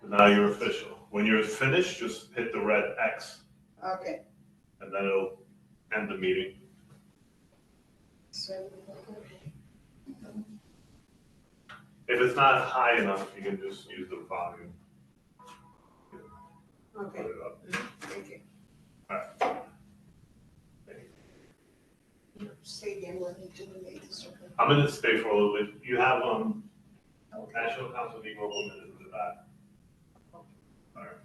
Now you're official. When you're finished, just hit the red X, Okay. and then it'll end the meeting. So, If it's not high enough, you can just use the volume. okay, Put it up. thank you. Alright. Say again what you do to make this okay. I'm gonna stay for a little bit. You have, Okay. National Council of Negro Women in the back. Alright.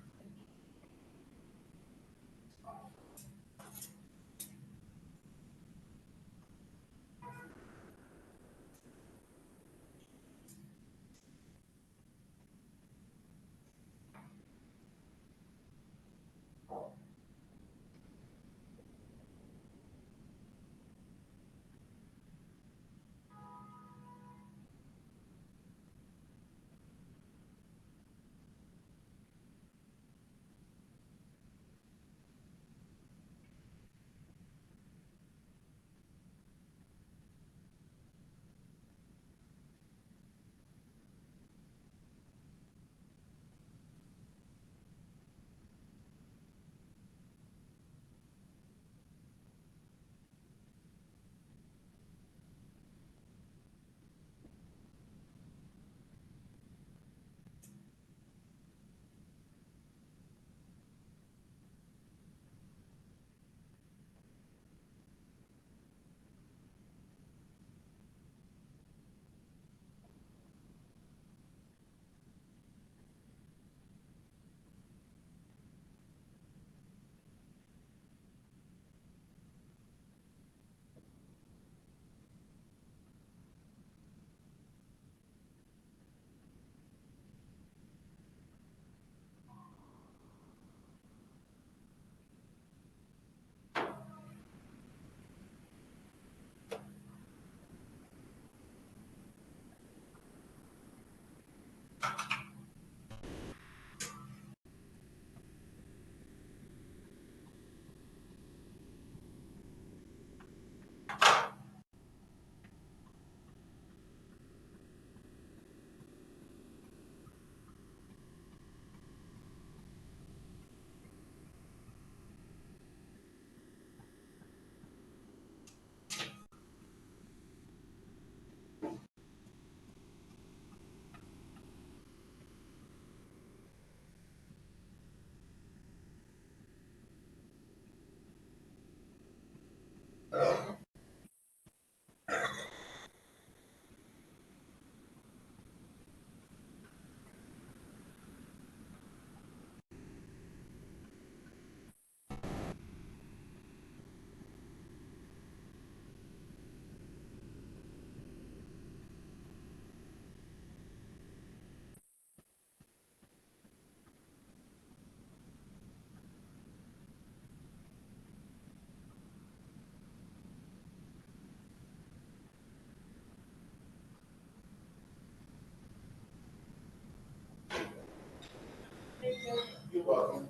You're welcome.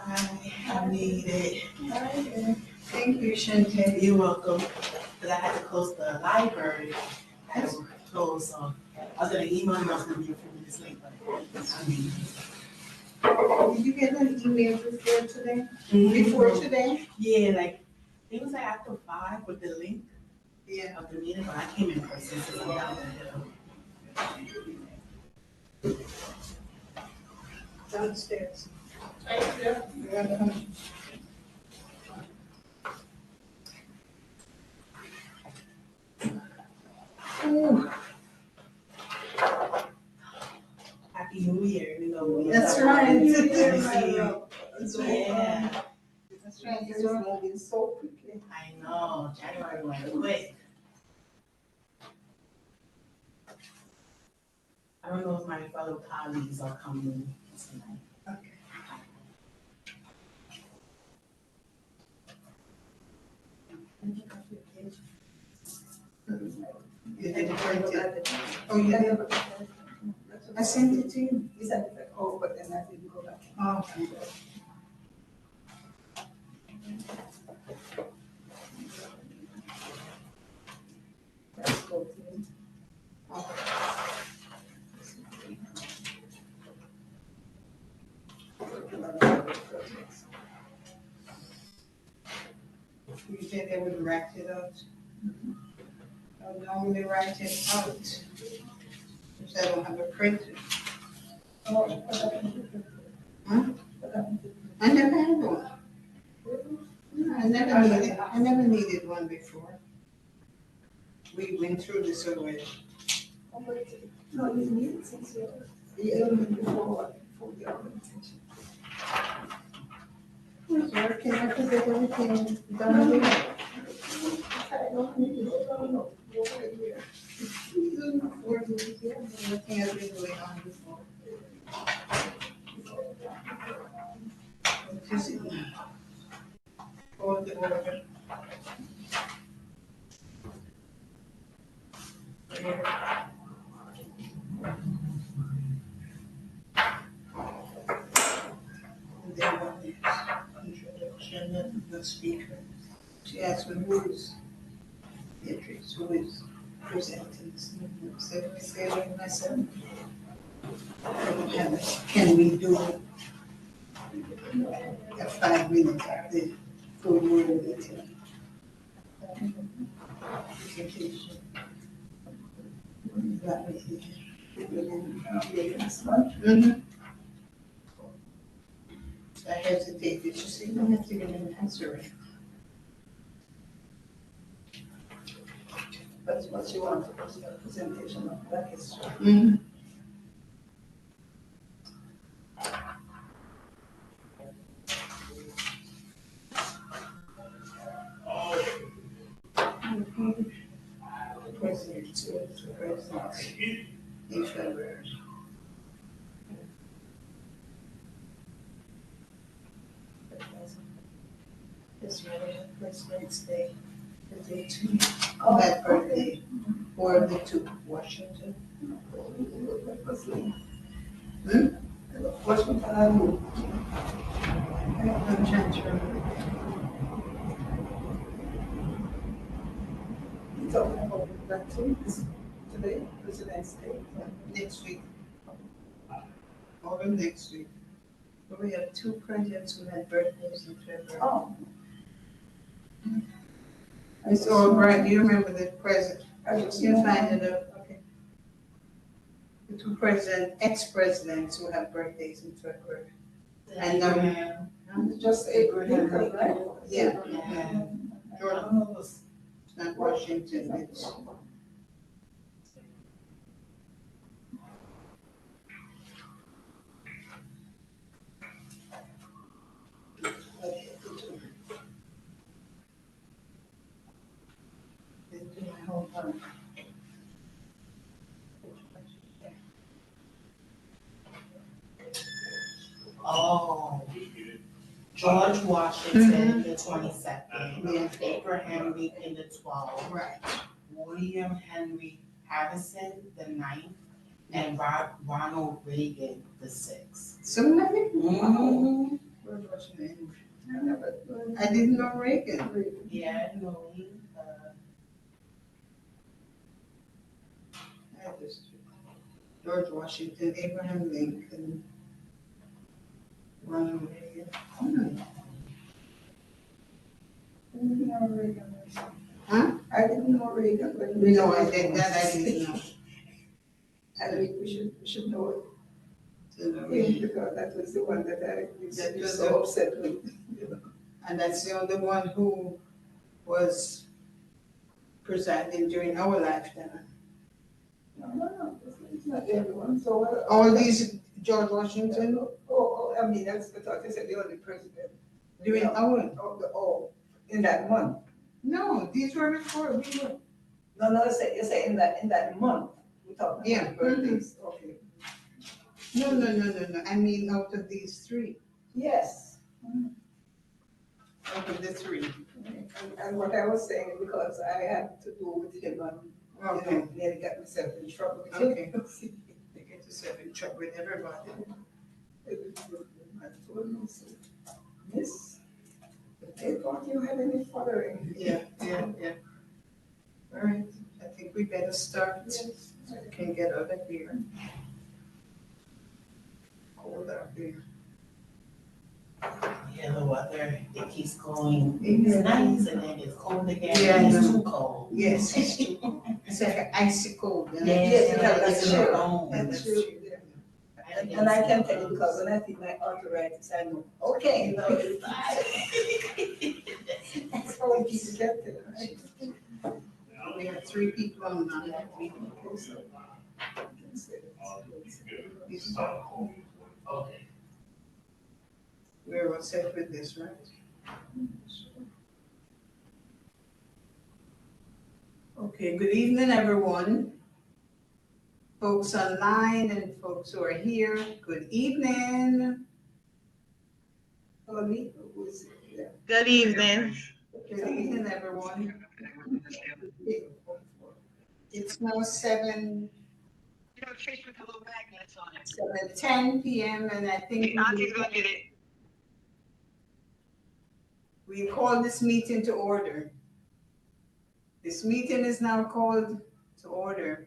I need it. Thank you, Shante. You're welcome. But I had to close the library. I had to close, so I was gonna email you, I was gonna be a few minutes late, but I mean. Did you get an email before today? Before today? Yeah, like, it was like after 5 with the link. Yeah. Of the meeting, but I came in person, so I'm down the hill. Downstairs. Yeah. Ooh. Happy New Year, you know. That's right. That's right. Yeah. That's right. It's moving so quickly. I know. January went quick. I don't know if my fellow colleagues are coming tonight. Okay. You didn't print it? Oh, you didn't? I sent it to you. You sent it, oh, but then I didn't go back. Oh, okay. You said they would write it out. I would normally write it out. If I don't have a printer. Huh? I never had one. No, I never needed one before. We went through this already. No, you need it since you're the element before the organization. It's working, I have to get everything done again. I don't need it, I don't know, over a year. Everything has been going on before. What is it now? Call the order. And then what is introduction and the speaker. She asked me who is Beatrice, who is presenting. Secretary, myself. I don't have it. Can we do a 5 minute after full word meeting? Presentation. That way here. Mhm. I hesitated, she said, you don't have to give an answer. That's what you want, a presentation of Black history. Mhm. President, to president in February. This really President's Day, the day two, that birthday, or the two, Washington. Washington and who? I'm trying to remember. You're talking about that too, today, President's Day. Next week. All of next week. But we have two presidents who had birthdays in February. Oh. I saw, Brian, do you remember the president? I just, You find it up, okay. The two ex-presidents who have birthdays in February. And, just Abraham, right? yeah, Jordan. it's not Washington, it's. Oh, George Washington, the 22nd, Yeah. Abraham Lincoln, the 12th, Right. William Henry Harrison, the 9th, and Ronald Reagan, the 6th. So many? Mhm. George Washington. I didn't know Reagan. Yeah, no, I just, George Washington, Abraham Lincoln, Ronald Reagan. I didn't know Reagan. Huh? I didn't know Reagan, but. No, I did that, I didn't know. I think we should know it. To know Yeah, Reagan. because that was the one that I was That was so upset with. And that's the only one who was presiding during our lifetime. No, it's not everyone, so what? All these, George Washington, I mean, that's the thought, they said the only president. during our, In that month. no, these were before, we were. No, you say in that month, we talking Yeah. about birthdays, okay. No, I mean out of these three, Yes. out of the three. And what I was saying, because I had to do with him, Okay. nearly got myself in trouble. Okay. They get yourself in trouble with everybody. I told him, I said, Miss, they thought you had any following. Yeah. All right, I think we better start. Yes. Can get out of here. Cold out here. Yeah, the weather, it keeps going, it's nice and then it's cold again, Yeah, and I it's know. too cold. Yes, it's too cold. It's like an icy cold. And Yeah, yes, it's that's in the true. bones. That's true. And I can tell you because when I did my arthritis, I know, okay, You know, it's that's how we keep together, right? We have 3 people on the line. Okay. We're all set with this, right? Okay, good evening, everyone. Folks online and folks who are here, good evening. Good evening. Good evening, everyone. It's now 7:10 p.m. and I think we call this meeting to order. This meeting is now called to order.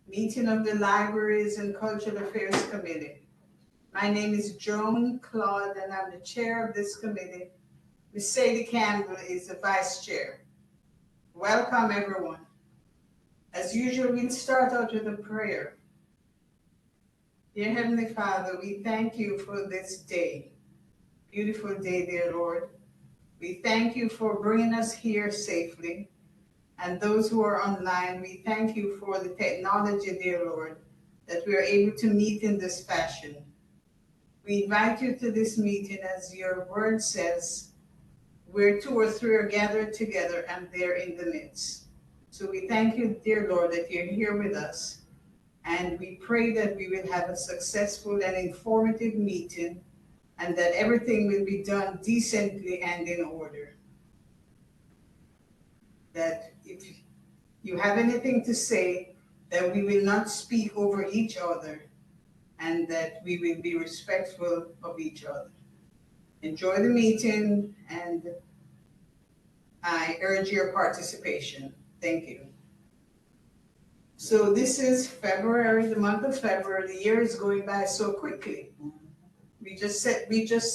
Meeting of the Libraries and Cultural Affairs Committee. My name is Joan Claude and I'm the chair of this committee. Ms. Sadie Campbell is the vice chair. Welcome, everyone. As usual, we'll start out with a prayer. Dear Heavenly Father, we thank you for this day. Beautiful day, dear Lord. We thank you for bringing us here safely. And those who are online, we thank you for the technology, dear Lord, that we are able to meet in this fashion. We invite you to this meeting as your word says, where 2 or 3 are gathered together and they're in the midst. So we thank you, dear Lord, that you're here with us. And we pray that we will have a successful and informative meeting and that everything will be done decently and in order. That if you have anything to say, that we will not speak over each other and that we will be respectful of each other. Enjoy the meeting and I urge your participation. Thank you. So this is February, the month of February. The year is going by so quickly. We just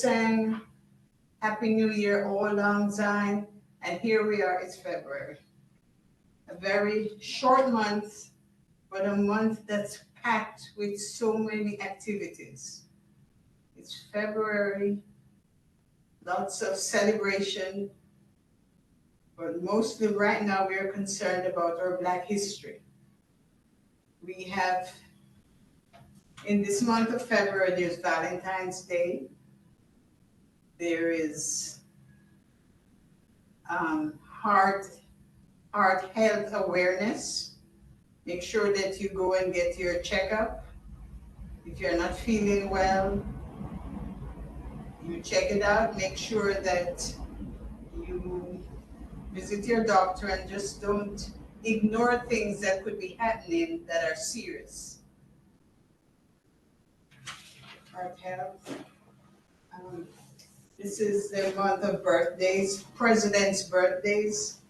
sang Happy New Year, All Long Syne, and here we are, it's February. A very short month, but a month that's packed with so many activities. It's February, lots of celebration, but mostly right now we are concerned about our Black history. We have, in this month of February, there's Valentine's Day. There is heart health awareness. Make sure that you go and get your checkup. If you're not feeling well, you check it out. Make sure that you visit your doctor and just don't ignore things that could be happening that are serious. Heart health. This is the month of birthdays, presidents' birthdays.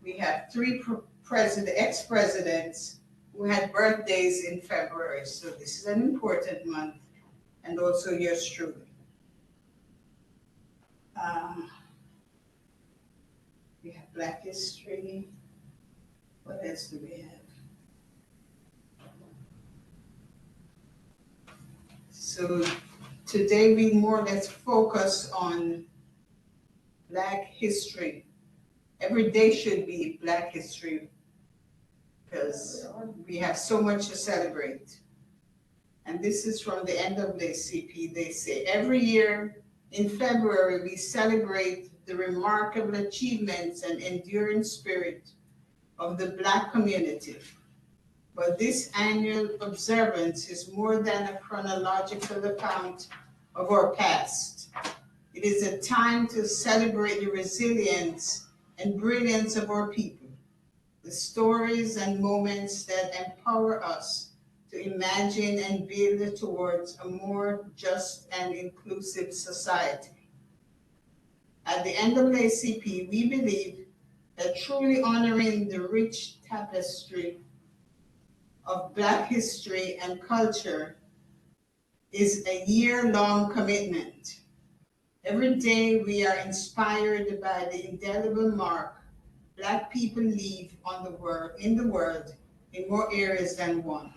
We have 3 ex-presidents who had birthdays in February, so this is an important month, and also yours truly. We have Black history. What else do we have? So today we more or less focus on Black history. Every day should be Black history because we have so much to celebrate. And this is from the NAACP. They say every year in February we celebrate the remarkable achievements and enduring spirit of the Black community. But this annual observance is more than a chronological account of our past. It is a time to celebrate the resilience and brilliance of our people, the stories and moments that empower us to imagine and build towards a more just and inclusive society. At the NAACP, we believe that truly honoring the rich tapestry of Black history and culture is a year-long commitment. Every day we are inspired by the indelible mark Black people leave on the world, in the world in more areas than one.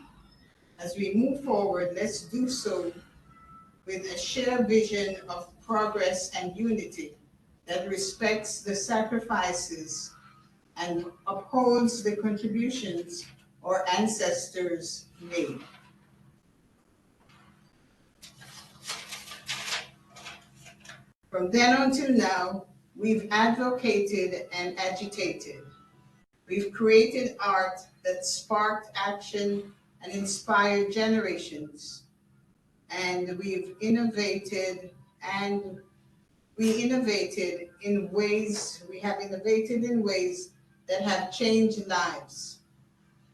As we move forward, let's do so with a shared vision of progress and unity that respects the sacrifices and upholds the contributions our ancestors made. From then until now, we've advocated and agitated. We've created art that sparked action and inspired generations. And we innovated in ways that have changed lives.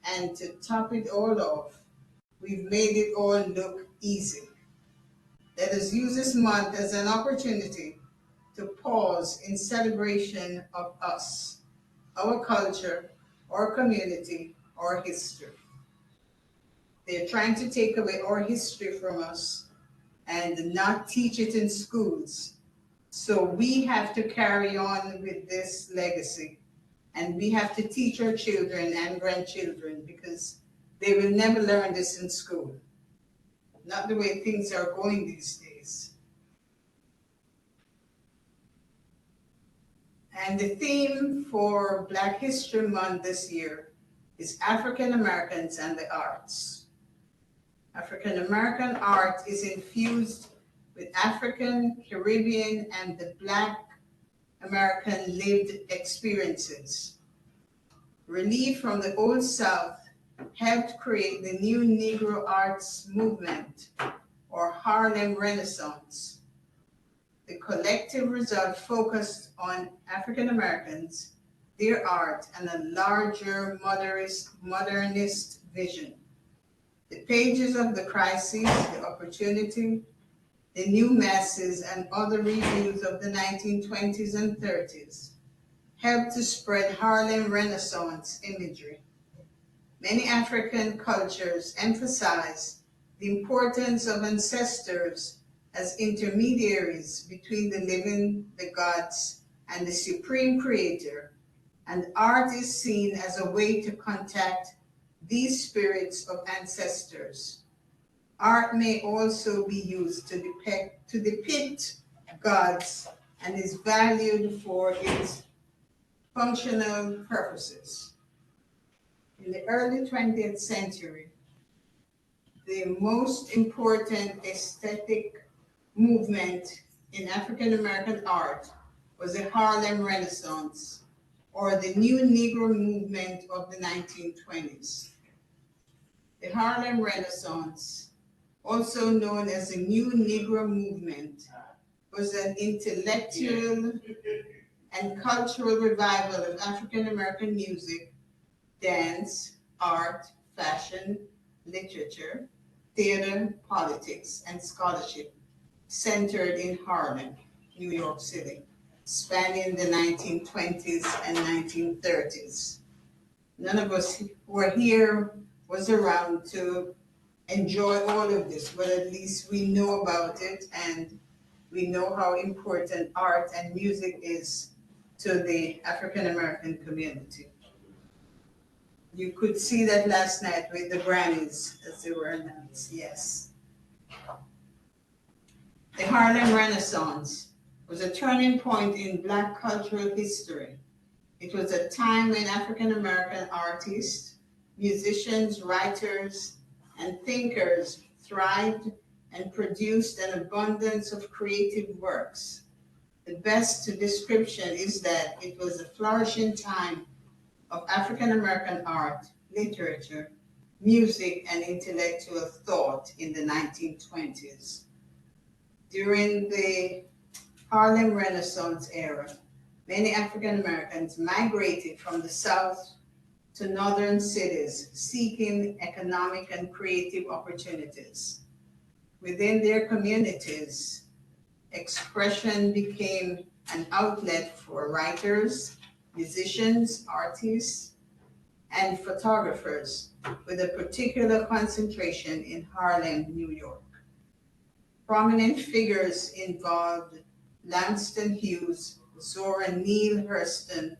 And to top it all off, we've made it all look easy. Let us use this month as an opportunity to pause in celebration of us, our culture, our community, our history. They're trying to take away our history from us and not teach it in schools. So we have to carry on with this legacy, and we have to teach our children and grandchildren, because they will never learn this in school. Not the way things are going these days. And the theme for Black History Month this year is African Americans and the Arts. African American art is infused with African, Caribbean, and the Black American lived experiences. Relief from the Old South helped create the new Negro arts movement, or Harlem Renaissance. The collective result focused on African Americans, their art, and a larger modernist vision. The pages of the crisis, the opportunity, the new masses, and other reviews of the 1920s and 30s helped to spread Harlem Renaissance imagery. Many African cultures emphasize the importance of ancestors as intermediaries between the living, the gods, and the supreme creator, and art is seen as a way to contact these spirits of ancestors. Art may also be used to depict gods and is valued for its functional purposes. In the early 20th century, the most important aesthetic movement in African American art was the Harlem Renaissance, or the New Negro movement of the 1920s. The Harlem Renaissance, also known as the New Negro movement, was an intellectual and cultural revival of African American music, dance, art, fashion, literature, theater, politics, and scholarship, centered in Harlem, New York City, spanning the 1920s and 1930s. None of us who were here was around to enjoy all of this, but at least we know about it, and we know how important art and music is to the African American community. You could see that last night with the Grammys as they were announced, yes. The Harlem Renaissance was a turning point in Black cultural history. It was a time when African American artists, musicians, writers, and thinkers thrived and produced an abundance of creative works. The best description is that it was a flourishing time of African American art, literature, music, and intellectual thought in the 1920s. During the Harlem Renaissance era, many African Americans migrated from the South to northern cities, seeking economic and creative opportunities. Within their communities, expression became an outlet for writers, musicians, artists, and photographers, with a particular concentration in Harlem, New York. Prominent figures involved Langston Hughes, Zora Neale Hurston,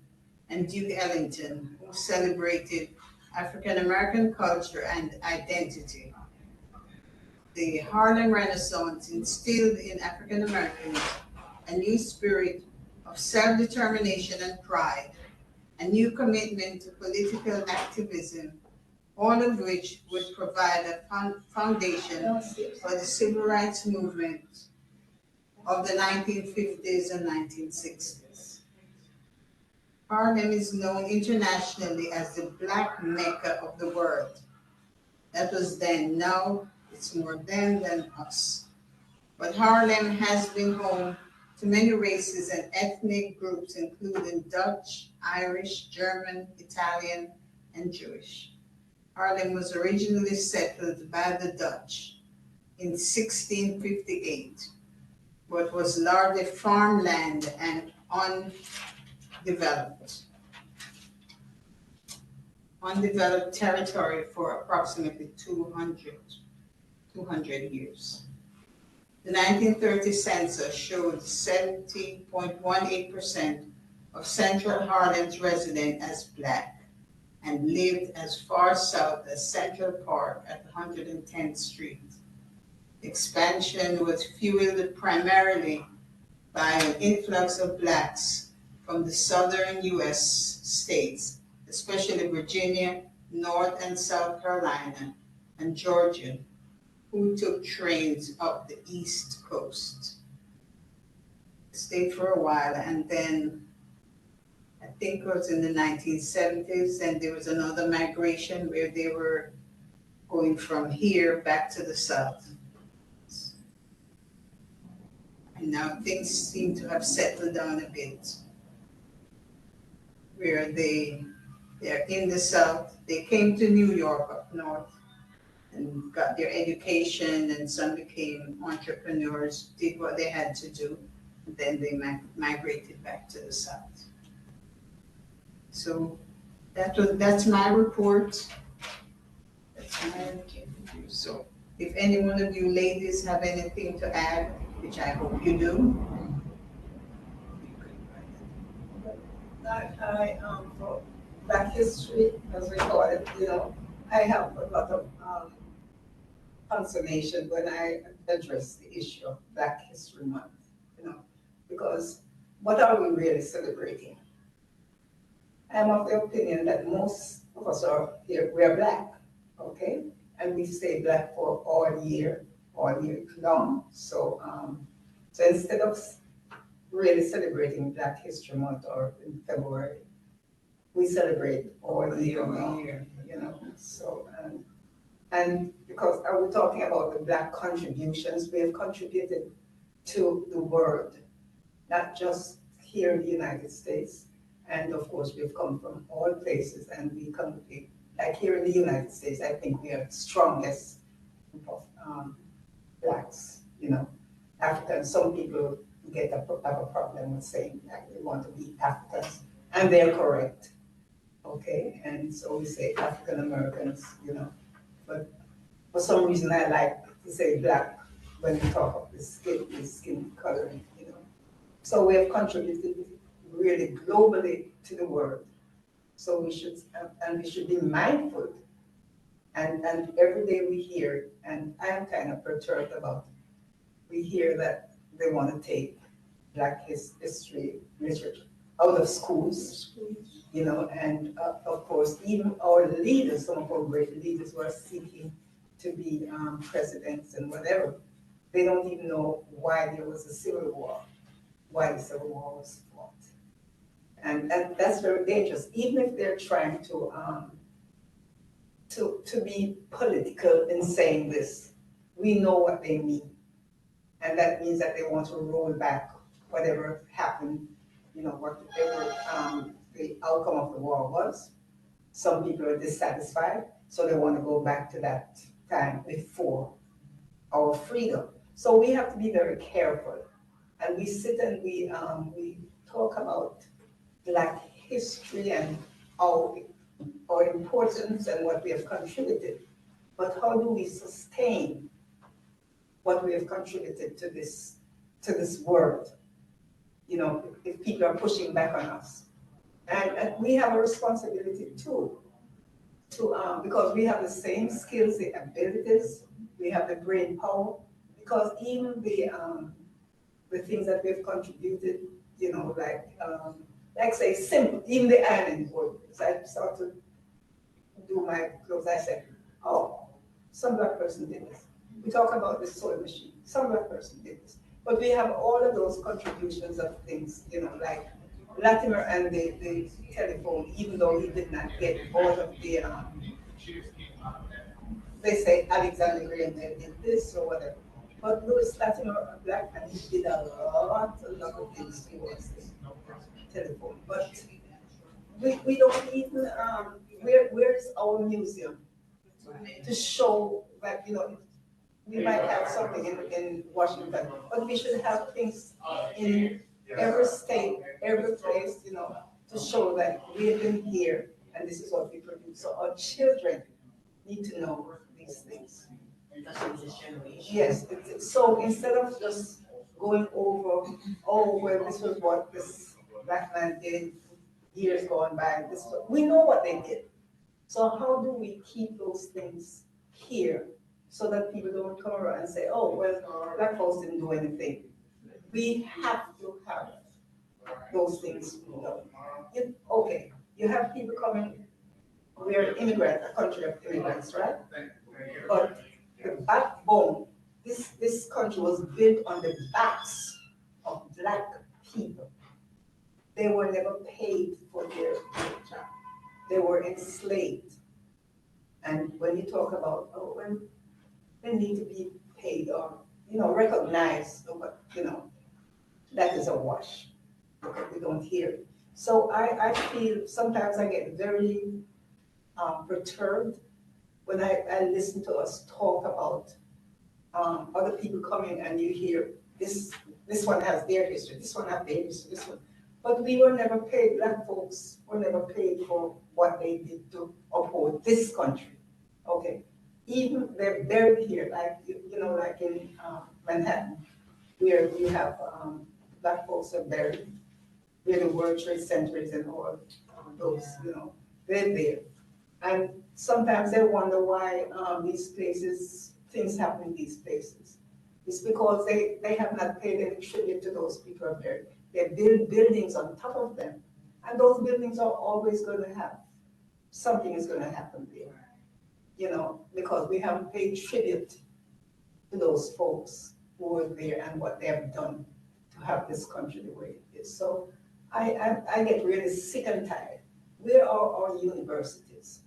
and Duke Ellington, who celebrated African American culture and identity. The Harlem Renaissance instilled in African Americans a new spirit of self-determination and pride, a new commitment to political activism, all of which would provide a foundation for the civil rights movement of the 1950s and 1960s. Harlem is known internationally as the Black Mecca of the world. That was then. Now it's more them than us. But Harlem has been home to many races and ethnic groups, including Dutch, Irish, German, Italian, and Jewish. Harlem was originally settled by the Dutch in 1658, but was largely farmland and undeveloped territory for approximately 200 years. The 1930 census showed 70.18% of Central Harlem's residents as Black and lived as far south as Central Park at 110th Street. Expansion was fueled primarily by an influx of Blacks from the southern US states, especially Virginia, North and South Carolina, and Georgia, who took trains up the East Coast. Stayed for a while, and then I think it was in the 1970s, and there was another migration where they were going from here back to the South. And now things seem to have settled down a bit, where they're in the South. They came to New York up north and got their education, and some became entrepreneurs, did what they had to do, and then they migrated back to the South. So that's my report. That's my review. So if any one of you ladies have anything to add, which I hope you do. For Black history, as we call it, I have a lot of consternation when I address the issue of Black History Month, because what are we really celebrating? I am of the opinion that most of us are here, we are Black, okay? And we stay Black for all year long. So, so instead of really celebrating Black History Month or in February, we celebrate all year long, So, and because I was talking about the Black contributions, we have contributed to the world, not just here in the United States. And of course, we've come from all places, and we come, like here in the United States, I think we are the strongest group of Blacks, Africans. Some people have a problem with saying that they want to be Africans, and they're correct, okay? And so we say African Americans, but for some reason I like to say Black when we talk of the skin coloring, So we have contributed really globally to the world. So we should be mindful. And every day we hear, and I am kind of perturbed about, we hear that they want to take Black history literature out of schools, and of course, even our leaders, some of our great leaders who are seeking to be presidents and whatever, they don't even know why there was a civil war, why the civil war was fought. And that's very dangerous, even if they're trying to be political in saying this. We know what they mean. And that means that they want to roll back whatever happened, whatever the outcome of the war was. Some people are dissatisfied, so they want to go back to that time before our freedom. So we have to be very careful. And we sit and we talk about Black history and our importance and what we have contributed. But how do we sustain what we have contributed to this world? you know, if people are pushing back on us. And we have a responsibility too, because we have the same skills, the abilities, we have the brain power, because even the things that we've contributed, you know, like say simple, even the ironing board, as I started to do my clothes, I said, oh, some black person did this. We talk about the sewing machine, some black person did this. But we have all of those contributions of things, you know, like Latimer and the telephone, even though he did not get all of the, they say Alexander Graham did this or whatever. But Louis Latimer, a black man, he did a lot of things towards the telephone. But we don't even, where's our museum to show that, you know, we might have something in Washington, but we should have things in every state, every place, you know, to show that we have been here and this is what we produce. So our children need to know these things. Yes, so instead of just going over, oh, well, this was what this black man did years gone by, we know what they did. So how do we keep those things here so that people don't come around and say, oh, well, black folks didn't do anything. We have to have those things. Okay, you have people coming, we're immigrants, a country of immigrants, right? But the backbone, this country was built on the backs of black people. They were never paid for their job. They were enslaved. And when you talk about, oh, well, they need to be paid or, you know, recognized, but, you know, that is a wash. We don't hear it. So I feel sometimes I get very perturbed when I listen to us talk about other people coming and you hear this one has their history, this one has their history, this one. But we were never paid, black folks were never paid for what they did to uphold this country. Okay, even they're buried here, like you know, like in Manhattan, where you have black folks are buried, where the World Trade Center is and all those, you know, they're there. And sometimes they wonder why these places, things happen in these places. It's because they have not paid any tribute to those people are buried. They build buildings on top of them, and those buildings are always going to have, something is going to happen there. You know, because we haven't paid tribute to those folks who were there and what they have done to have this country the way it is. So I get really sick and tired. Where are our universities?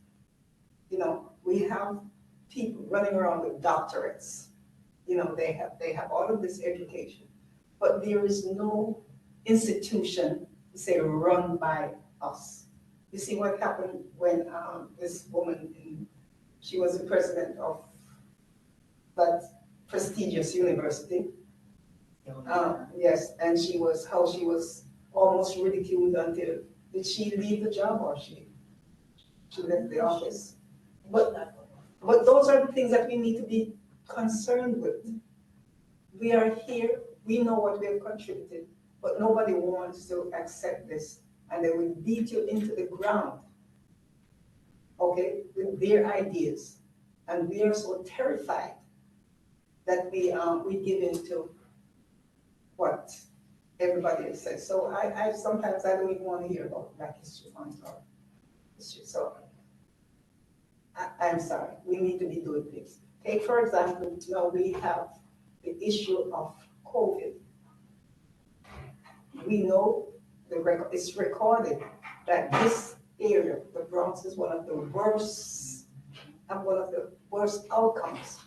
You know, we have people running around with doctorates. You know, they have all of this education, but there is no institution, say, run by us. You see what happened when this woman she was the president of that prestigious university. Yes, and she was almost ridiculed until, did she leave the job or she left the office? But those are the things that we need to be concerned with. We are here, we know what we have contributed, but nobody wants to accept this, and they will beat you into the ground, okay, with their ideas. And we are so terrified that we give in to what everybody says. So I sometimes I don't even want to hear about Black History Month or history. So I'm sorry, we need to be doing things. Take, for example, now we have the issue of COVID. We know it's recorded that this area, the Bronx, is one of the worst outcomes.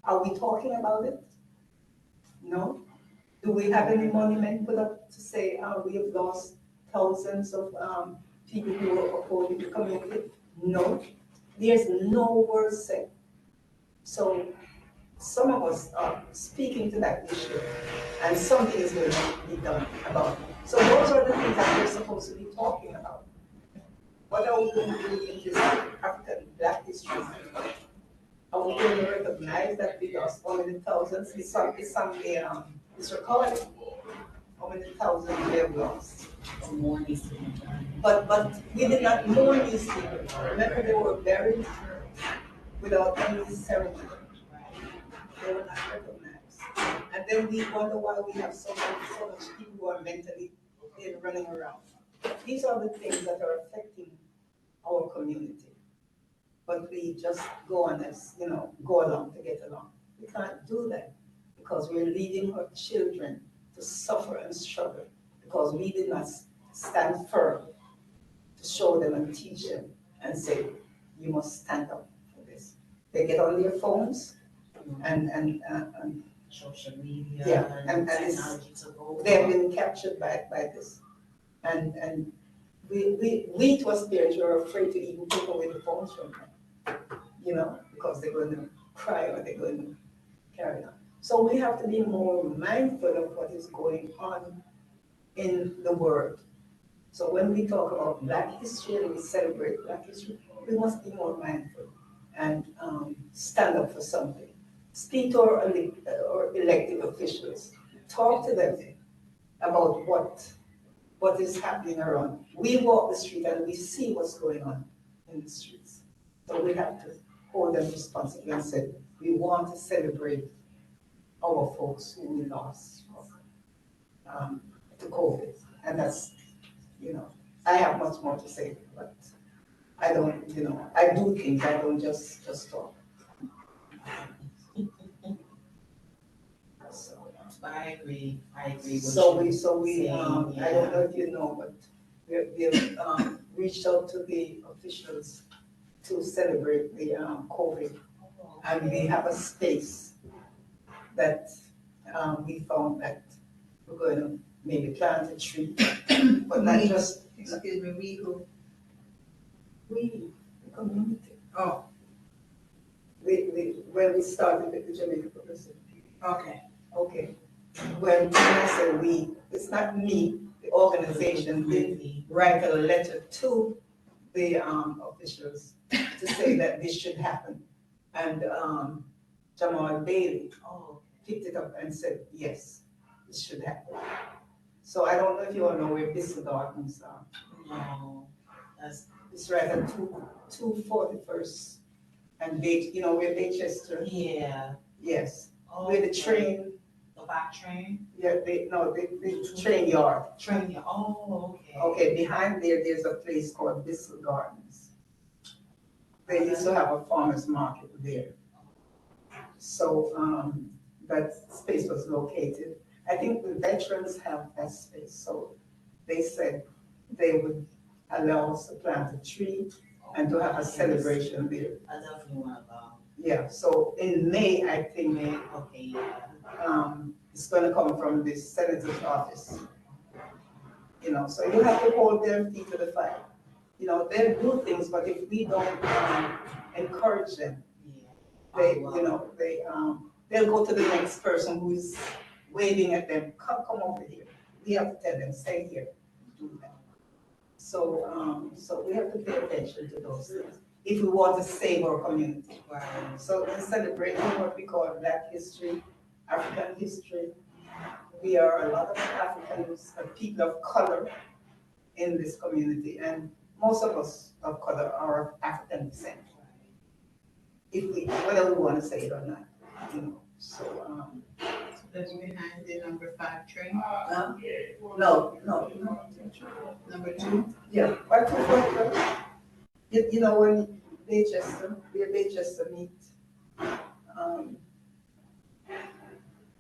Are we talking about it? No. Do we have any monument put up to say we have lost thousands of people who are upholding the community? No. There's no word said. So some of us are speaking to that issue, and something is going to be done about it. So those are the things that we're supposed to be talking about. What are we going to do in this African Black history? Are we going to recognize that we lost only the thousands? It's recorded. how many thousands we have lost. More needs to be done. But we did not mourn these people. Remember, they were buried without any ceremony. They were not recognized. And then we wonder why we have so much people who are mentally ill running around. These are the things that are affecting our community. But we just go on as, go along to get along. We can't do that because we're leading our children to suffer and struggle because we did not stand firm to show them and teach them and say, you must stand up for this. They get on their phones and Social media Yeah, and technology took over. they have been captured by this. And we to us parents were afraid to even take away the phones from them, because they're going to cry or they're going to carry on. So we have to be more mindful of what is going on in the world. So when we talk about Black history and we celebrate Black history, we must be more mindful and stand up for something. Speak to our elected officials. Talk to them about what is happening around. We walk the street and we see what's going on in the streets. So we have to hold them responsible and say, we want to celebrate our folks who we lost to COVID. And that's, I have much more to say, but I don't, I do things, I don't just talk. I agree with So you. we, I don't know if you know, but we've reached out to the officials to celebrate the COVID. And we have a space that we found that we're going to maybe plant a tree, but not just. Excuse me, we who? We, the community. Oh, When we started with the Jamaican Publicity. okay. Okay. When I say we, it's not me, the organization did write a letter to the officials to say that this should happen. And Jamal Bailey picked it up and said, yes, this should happen. So I don't know if you all know where Bissell Gardens are. No, It's right at 241st and where Baychester. yeah. Yes, where the train. The back train? Yeah, the train yard. Train yard, okay. Okay, behind there's a place called Bissell Gardens. They used to have a farmer's market there. So that space was located. I think the veterans have that space, so they said they would allow us to plant a tree and to have a celebration there. I definitely want to go. Yeah, so in May, I think, Okay, yeah. it's gonna come from the senator's office. So you have to hold their feet to the fire. They'll do things, but if we don't encourage them, they'll go to the next person who's waving at them, come over here. We have to tell them, stay here, do that. So we have to pay attention to those things if we want to save our community. Right. So in celebrating what we call Black history, African history, we are a lot of Africans, people of color in this community, and most of us of color are of African descent. Whether we want to say it or not, So That's behind the number 5 train. no. Number 2. Yeah, but when Baychester meet,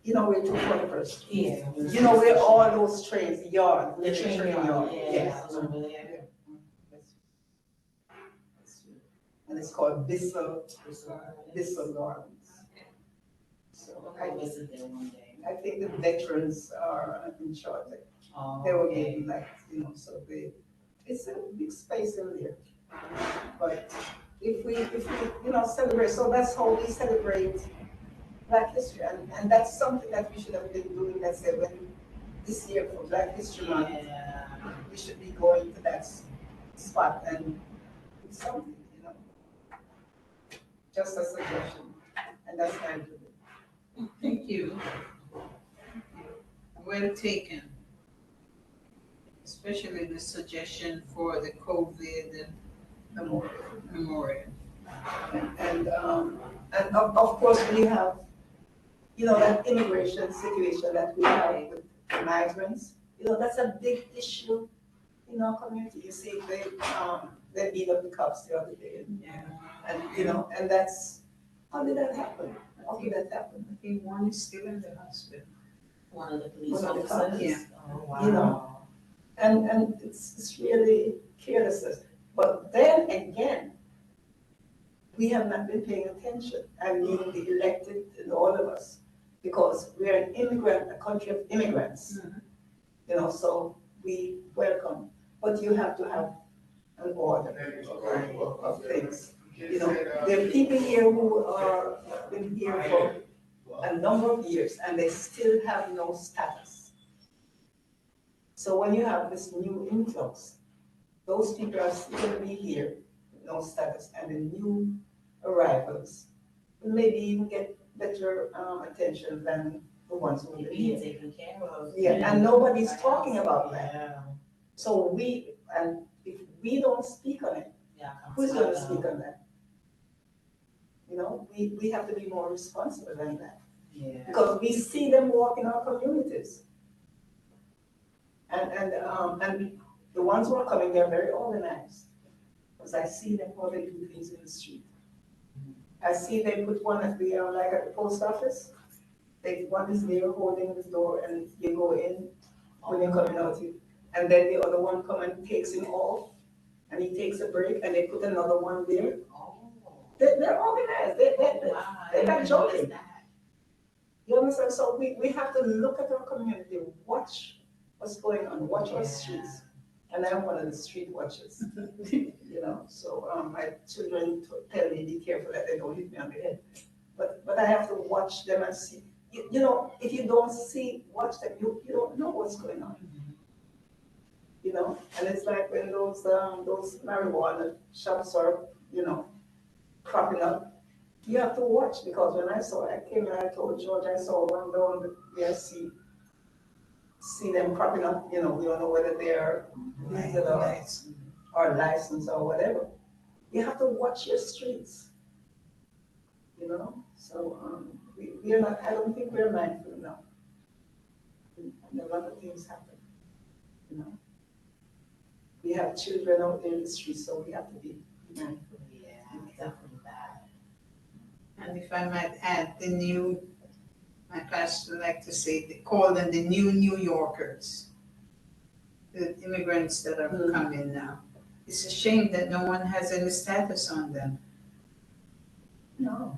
where 241st. Yeah. Where all those trains, the yard, The train yard, Yes. yeah, over there. And it's called Bissell Gardens. So I'll visit there one day. I think the veterans are in charge. Oh, They were okay. getting so it's a big space in there. But if we celebrate, so that's how we celebrate Black history, and that's something that we should have been doing. Let's say this year for Black History Month, we should be going to that spot and do something, just a suggestion, and that's my opinion. Thank you. Well taken. especially the suggestion for the COVID memorial. And of course, we have, that immigration situation that we have with the migrants. That's a big issue in our community. You see, they beat up the cops the other day. Yeah. And, and that's, how did that happen? How did that happen? I think one is still in the hospital. One of the police One of the officers? cops, yeah. Oh, wow. You know. And it's really carelessness. But then again, we have not been paying attention. I mean, the elected and all of us, because we're a country of immigrants. So we welcome, but you have to have an order of things. There are people here who are been here for a number of years and they still have no status. So when you have this new influx, those people are still going to be here with no status, and the new arrivals will maybe even get better attention than the ones who have been Being here. taken care of. Yeah, and nobody's talking about that. Yeah. So if we don't speak on it, Yeah. who's going to speak on that? We have to be more responsible than that. Yeah. Because we see them walk in our communities. And the ones who are coming, they're very organized. Because I see them how they do things in the street. I see they put one at the, like at the post office. One is there holding the door and you go in when you're coming out. And then the other one come and takes him off and he takes a break and they put another one there. Oh. They're organized. Wow. They're not joking. That. You understand? So we have to look at our community, watch what's going on, watch our streets. And I'm one of the street watchers, So my children tell me, be careful that they don't hit me on the head. But I have to watch them and see. If you don't watch them, you don't know what's going on. And it's like when those marijuana shops are, cropping up. You have to watch, because when I came and I told George I saw one down where I see them cropping up, we don't know whether they're legal or licensed or whatever. You have to watch your streets, So we are not, I don't think we're mindful enough. And a lot of things happen, We have children out there in the streets, so we have to be mindful. Yeah, definitely that. And if I might add, my pastor like to say, they call them the new New Yorkers, the immigrants that have come in now. It's a shame that no one has any status on them. No.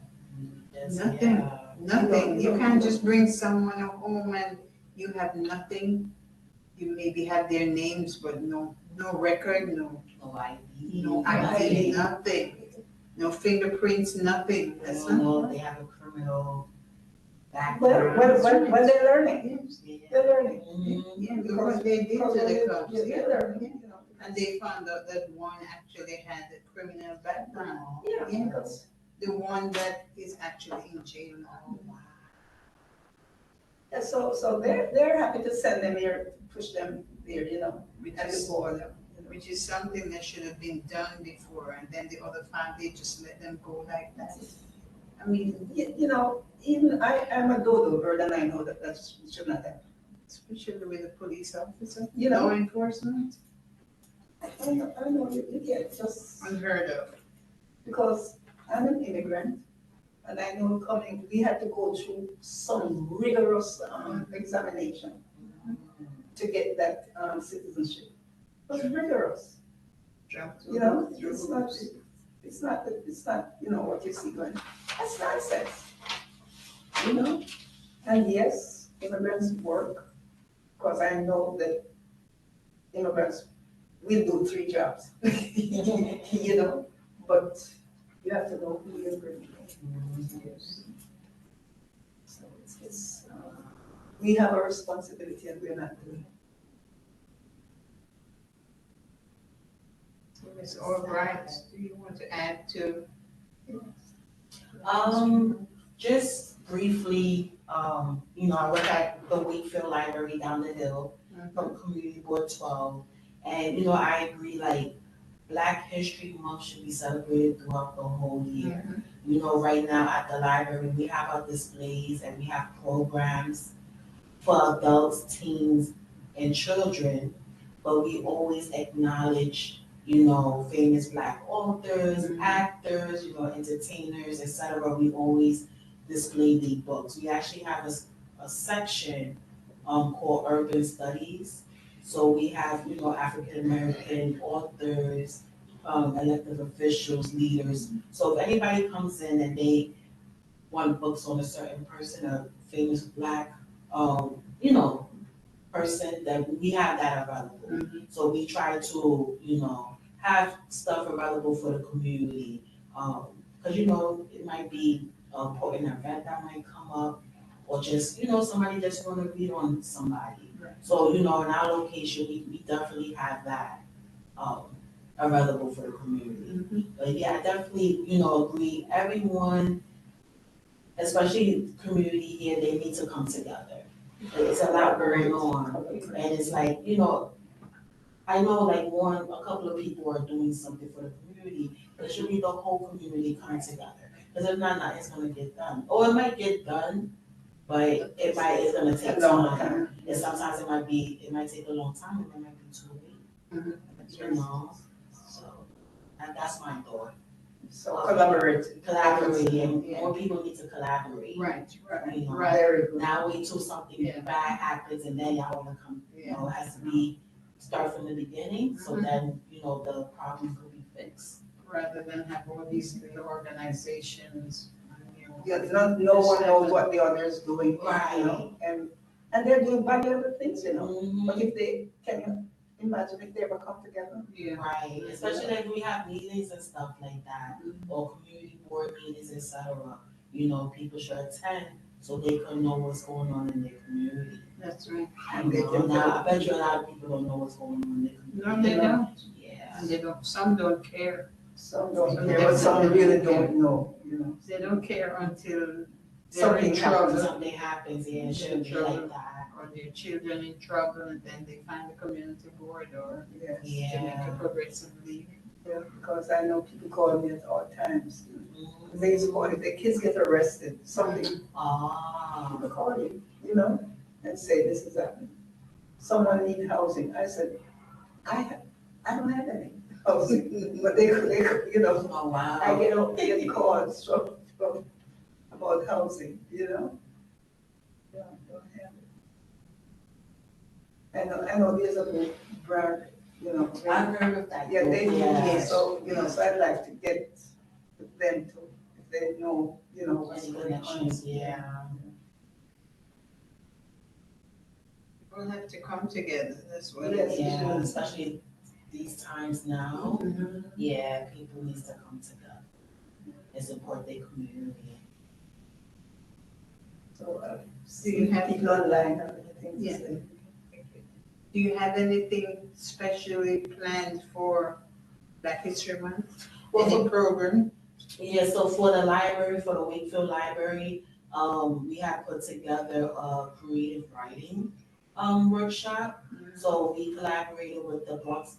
Nothing. Nothing. You can't just bring someone home and you have nothing. You maybe have their names, but no record, no ID, nothing. No fingerprints, nothing. That's not. No, they have a criminal Well, background. when they're learning, Yeah. they're learning. Yeah, because they did to the cops. They're learning, And they found out that one actually had a criminal background. Yeah, Yeah. because The one that is actually in jail now. Yeah, so they're happy to send them here, push them there, Which and is, devour them. which is something that should have been done before, and then the other family just let them go like that. I mean, Even I'm a dodo bird, and I know that should not happen. especially with a police officer, You know. law enforcement, I know you get just, unheard of. because I'm an immigrant, and I know we had to go through some rigorous examination to get that citizenship. It was rigorous. It's not what you see going. That's nonsense. And yes, immigrants work, because I know that immigrants will do 3 jobs, but you have to know who you're bringing. So we have a responsibility and we're not doing it. Ms. Albright, do you want to add to? Just briefly, I work at the Wakefield Library down the hill from Community Board 12. And, you know, I agree, like, Black History Month should be celebrated throughout the whole year. You know, right now at the library, we have our displays and we have programs for adults, teens, and children, but we always acknowledge, you know, famous Black authors, actors, you know, entertainers, etc. We always display the books. We actually have a section called Urban Studies. So we have, you know, African American authors, elected officials, leaders. So if anybody comes in and they want books on a certain person, a famous Black, you know, person, that we have that available. So we try to, you know, have stuff available for the community. Cause you know, it might be an important event that might come up, or just, you know, somebody just wanna read on somebody. So, you know, in our location, we definitely have that, available for the community. But yeah, I definitely, you know, agree, everyone, especially community here, they need to come together. It's a lot going on, and it's like, you know, I know like a couple of people are doing something for the community, but it should be the whole community coming together. Because if not, nothing's gonna get done. Or it might get done, but it's gonna take time. And sometimes it might take a long time, and it might be too late. You know, so that's my thought. So Collaborating, more people need to collaborate. Right, You know, very good. Now wait till something bad happens and then y'all wanna come, you know, it has to be, start from the beginning, so then, you know, the problems will be fixed. Rather than have all these little organizations, you know. Yeah, no one knows what the other is doing, you Right. know, and they're doing valuable things, you know. Mhm. But if they, can you imagine if they ever come together? Yeah. Right, especially if we have meetings and stuff like that, or community board meetings, etc. You know, people should attend so they can know what's going on in their community. That's right. And they can Now, I bet you a lot of people don't know what's going on in their community. No, they don't. Yeah. And they don't, some don't care. Some don't care, but some really don't know, you know. They don't care until they're Something in trouble, Something happens, yeah, it shouldn't be like that. or their children in trouble, and then they find the community board or Yes. to make a Yeah. progressive league. Yeah, because I know people call me at all times. Mhm. They used to call if the kids get arrested, something, Ah. people call you know, and say this is happening. Someone need housing. I said, I don't have any housing, but they, you know, Oh, wow. I get calls from about housing, you know? Yeah, don't have it. I know there's a book, Brad, you know. I've heard of that. Yeah, they do, Yeah. so, you know, so I'd like to get them to, if they know, you know, what's Any going on. connections, yeah. People have to come together, that's what Yes. it is. Yeah, especially these times now, Mhm. yeah, people need to come together and support their community. So, Do you have- people online have anything to Yeah. say? Do you have anything specially planned for Black History Month? Well, Any program? Yeah, so for the library, for the Wakefield Library, we have put together a creative writing, workshop. So we collaborated with the Bronx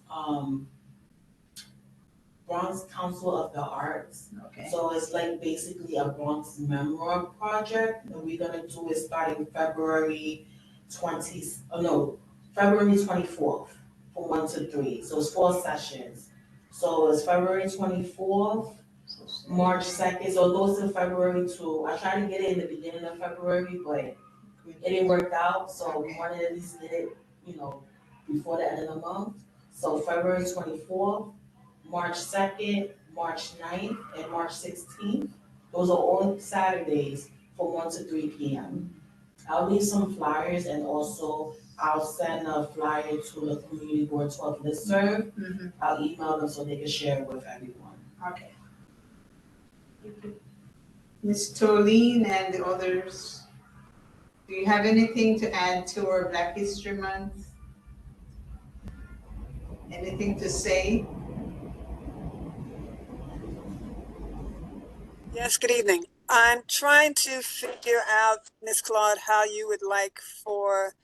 Council of the Arts. Okay. So it's like basically a Bronx memoir project, and we're gonna do it starting February 24th from 1 to 3. So it's 4 sessions. So it's February 24th, March 2nd, so it goes to February 2. I tried to get it in the beginning of February, but it didn't work out, so we wanted to at least get it, you know, before the end of the month. So February 24th, March 2nd, March 9th, and March 16th. Those are all Saturdays from 1 to 3 p.m. I'll leave some flyers, and also I'll send a flyer to the community board 12 listserv. I'll email them so they can share it with everyone. Okay. Ms. Tolene and the others, do you have anything to add to our Black History Month? Anything to say? Yes, good evening. I'm trying to figure out, Ms. Claude, how you would like for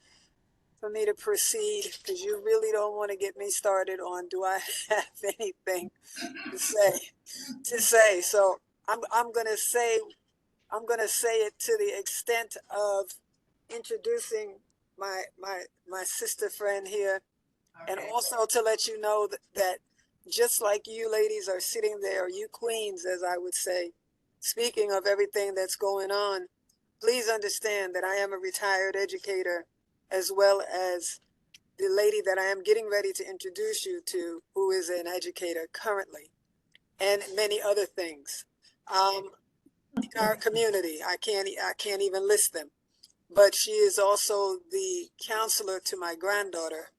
for me to proceed? Because you really don't want to get me started on, do I have anything to say? So I'm gonna say it to the extent of introducing my sister friend here, and Okay. also to let you know that just like you ladies are sitting there, you queens, as I would say, speaking of everything that's going on, please understand that I am a retired educator, as well as the lady that I am getting ready to introduce you to, who is an educator currently, and many other things. In our community, I can't even list them. But she is also the counselor to my granddaughter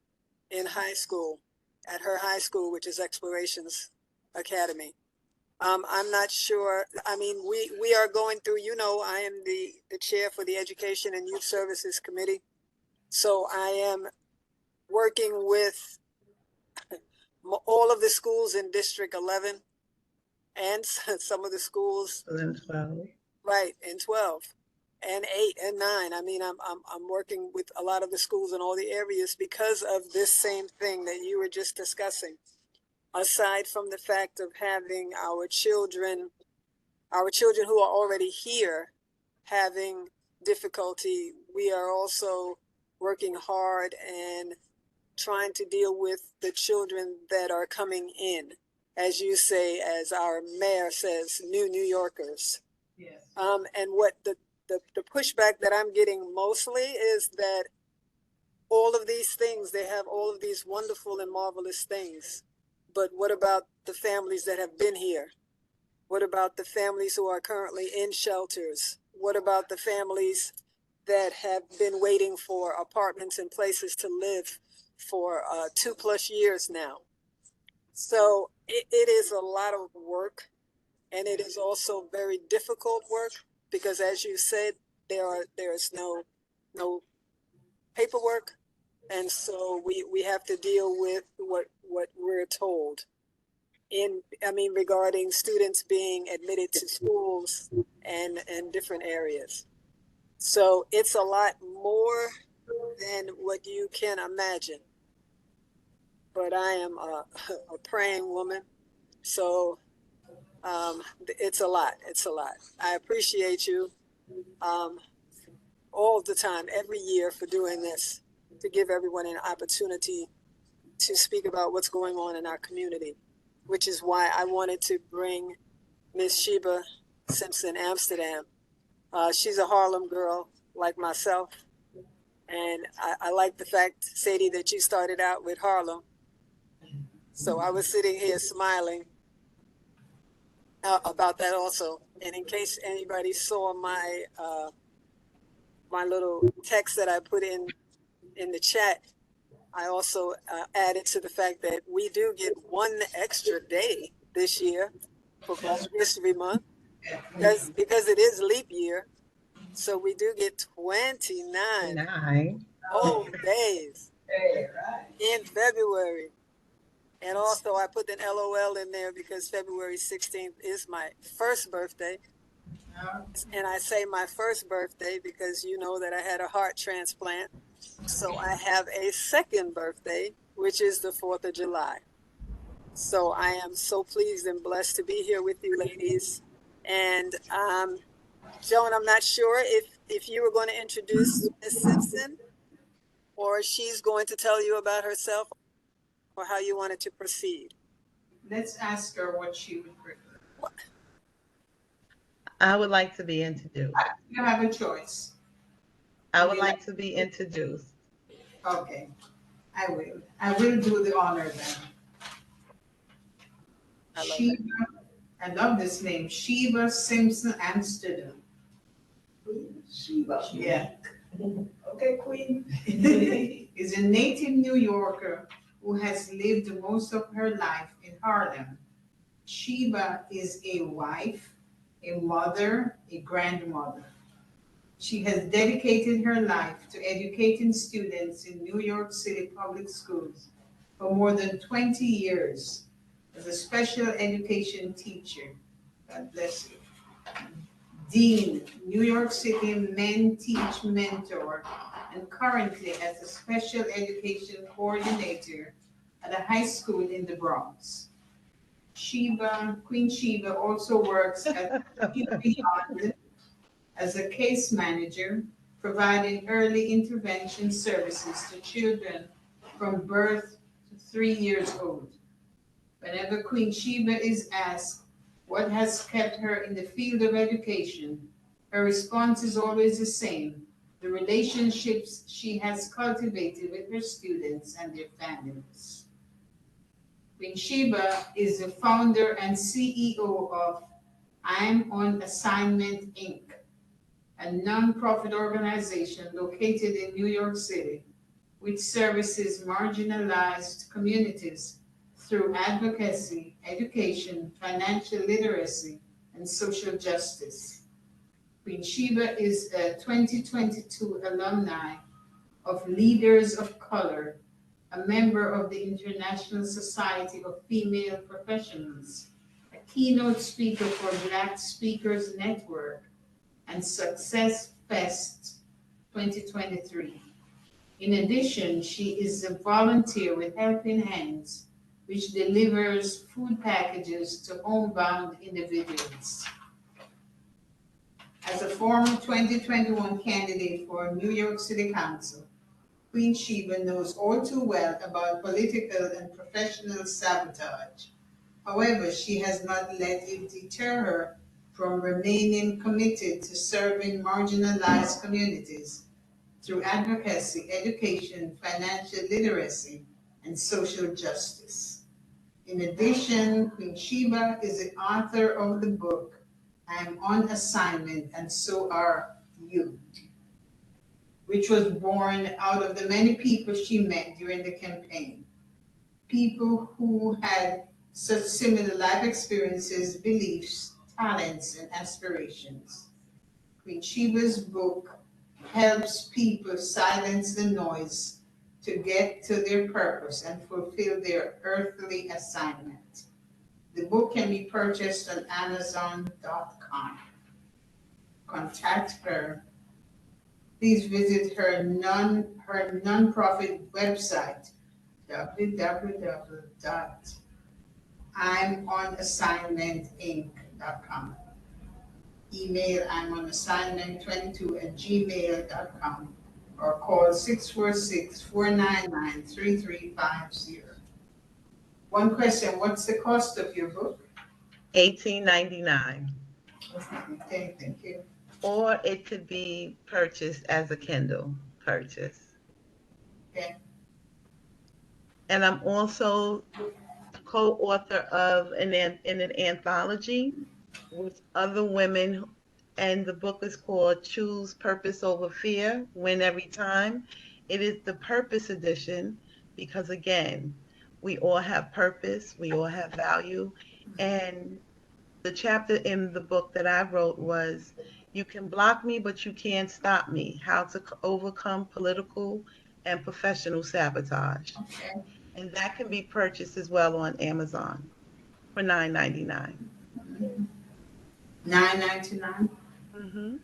in high school, at her high school, which is Explorations Academy. I'm not sure. I mean, we are going through, I am the chair for the Education and Youth Services Committee. So I am working with all of the schools in District 11 and some of the schools. 12. Right, in 12 and 8 and 9. I mean, I'm working with a lot of the schools in all the areas because of this same thing that you were just discussing. Aside from the fact of having our children who are already here having difficulty, we are also working hard and trying to deal with the children that are coming in, as you say, as our mayor says, New Yorkers. Yes. And what the pushback that I'm getting mostly is that all of these things, they have all of these wonderful and marvelous things. But what about the families that have been here? What about the families who are currently in shelters? What about the families that have been waiting for apartments and places to live for 2+ years now? So it is a lot of work, and it is also very difficult work because, as you said, there is no paperwork, and so we have to deal with what we're told. Regarding students being admitted to schools and different areas. So it's a lot more than what you can imagine. But I am a praying woman, so it's a lot. It's a lot. I appreciate you all the time, every year, for doing this, to give everyone an opportunity to speak about what's going on in our community, which is why I wanted to bring Miss Sheba Simpson Amsterdam. She's a Harlem girl like myself, and I like the fact, Sadie, that you started out with Harlem. So I was sitting here smiling about that also. And in case anybody saw my little text that I put in the chat, I also added to the fact that we do get one extra day this year for Black History Month because it is leap year. So we do get 29 whole days in February. And also I put an LOL in there because February 16th is my first birthday. And I say my first birthday because you know that I had a heart transplant. So I have a second birthday, which is the 4th of July. So I am so pleased and blessed to be here with you ladies. And Joan, I'm not sure if you were going to introduce Ms. Simpson, or she's going to tell you about herself, or how you wanted to proceed. Let's ask her what she would prefer. I would like to be introduced. You have a choice. I would like to be introduced. Okay, I will. I will do the honor then. Sheba, I love this name, Sheba Simpson Amsterdam. Sheba. Yeah. Okay, Queen. Is a native New Yorker who has lived most of her life in Harlem. Sheba is a wife, a mother, a grandmother. She has dedicated her life to educating students in New York City public schools for more than 20 years as a special education teacher. God bless you. Dean, New York City Men Teach Mentor, and currently as a special education coordinator at a high school in the Bronx. Queen Sheba also works at Beyond as a case manager, providing early intervention services to children from birth to 3 years old. Whenever Queen Sheba is asked what has kept her in the field of education, her response is always the same: the relationships she has cultivated with her students and their families. Queen Sheba is the founder and CEO of I'm on Assignment, Inc., a nonprofit organization located in New York City, which services marginalized communities through advocacy, education, financial literacy, and social justice. Queen Sheba is a 2022 alumni of Leaders of Color, a member of the International Society of Female Professionals, a keynote speaker for Black Speakers Network, and Success Fest 2023. In addition, she is a volunteer with Helping Hands, which delivers food packages to homebound individuals. As a former 2021 candidate for New York City Council, Queen Sheba knows all too well about political and professional sabotage. However, she has not let it deter her from remaining committed to serving marginalized communities through advocacy, education, financial literacy, and social justice. In addition, Queen Sheba is the author of the book, I'm on Assignment and So Are You, which was born out of the many people she met during the campaign. People who had such similar life experiences, beliefs, talents, and aspirations. Queen Sheba's book helps people silence the noise to get to their purpose and fulfill their earthly assignment. The book can be purchased on Amazon.com. Contact her. Please visit her nonprofit website, www.I'mOnAssignmentInc.com. Email I'mOnAssignment22@gmail.com or call 646-499-3350. One question, what's the cost of your book? $18.99. Okay, thank you. Or it could be purchased as a Kindle purchase. Okay. And I'm also co-author of an anthology with other women, and the book is called Choose Purpose Over Fear, Win Every Time. It is the purpose edition because, again, we all have purpose, we all have value, and the chapter in the book that I wrote was, you can block me, but you can't stop me, how to overcome political and professional sabotage. Okay. And that can be purchased as well on Amazon for $9.99. $9.99? Mm-hmm.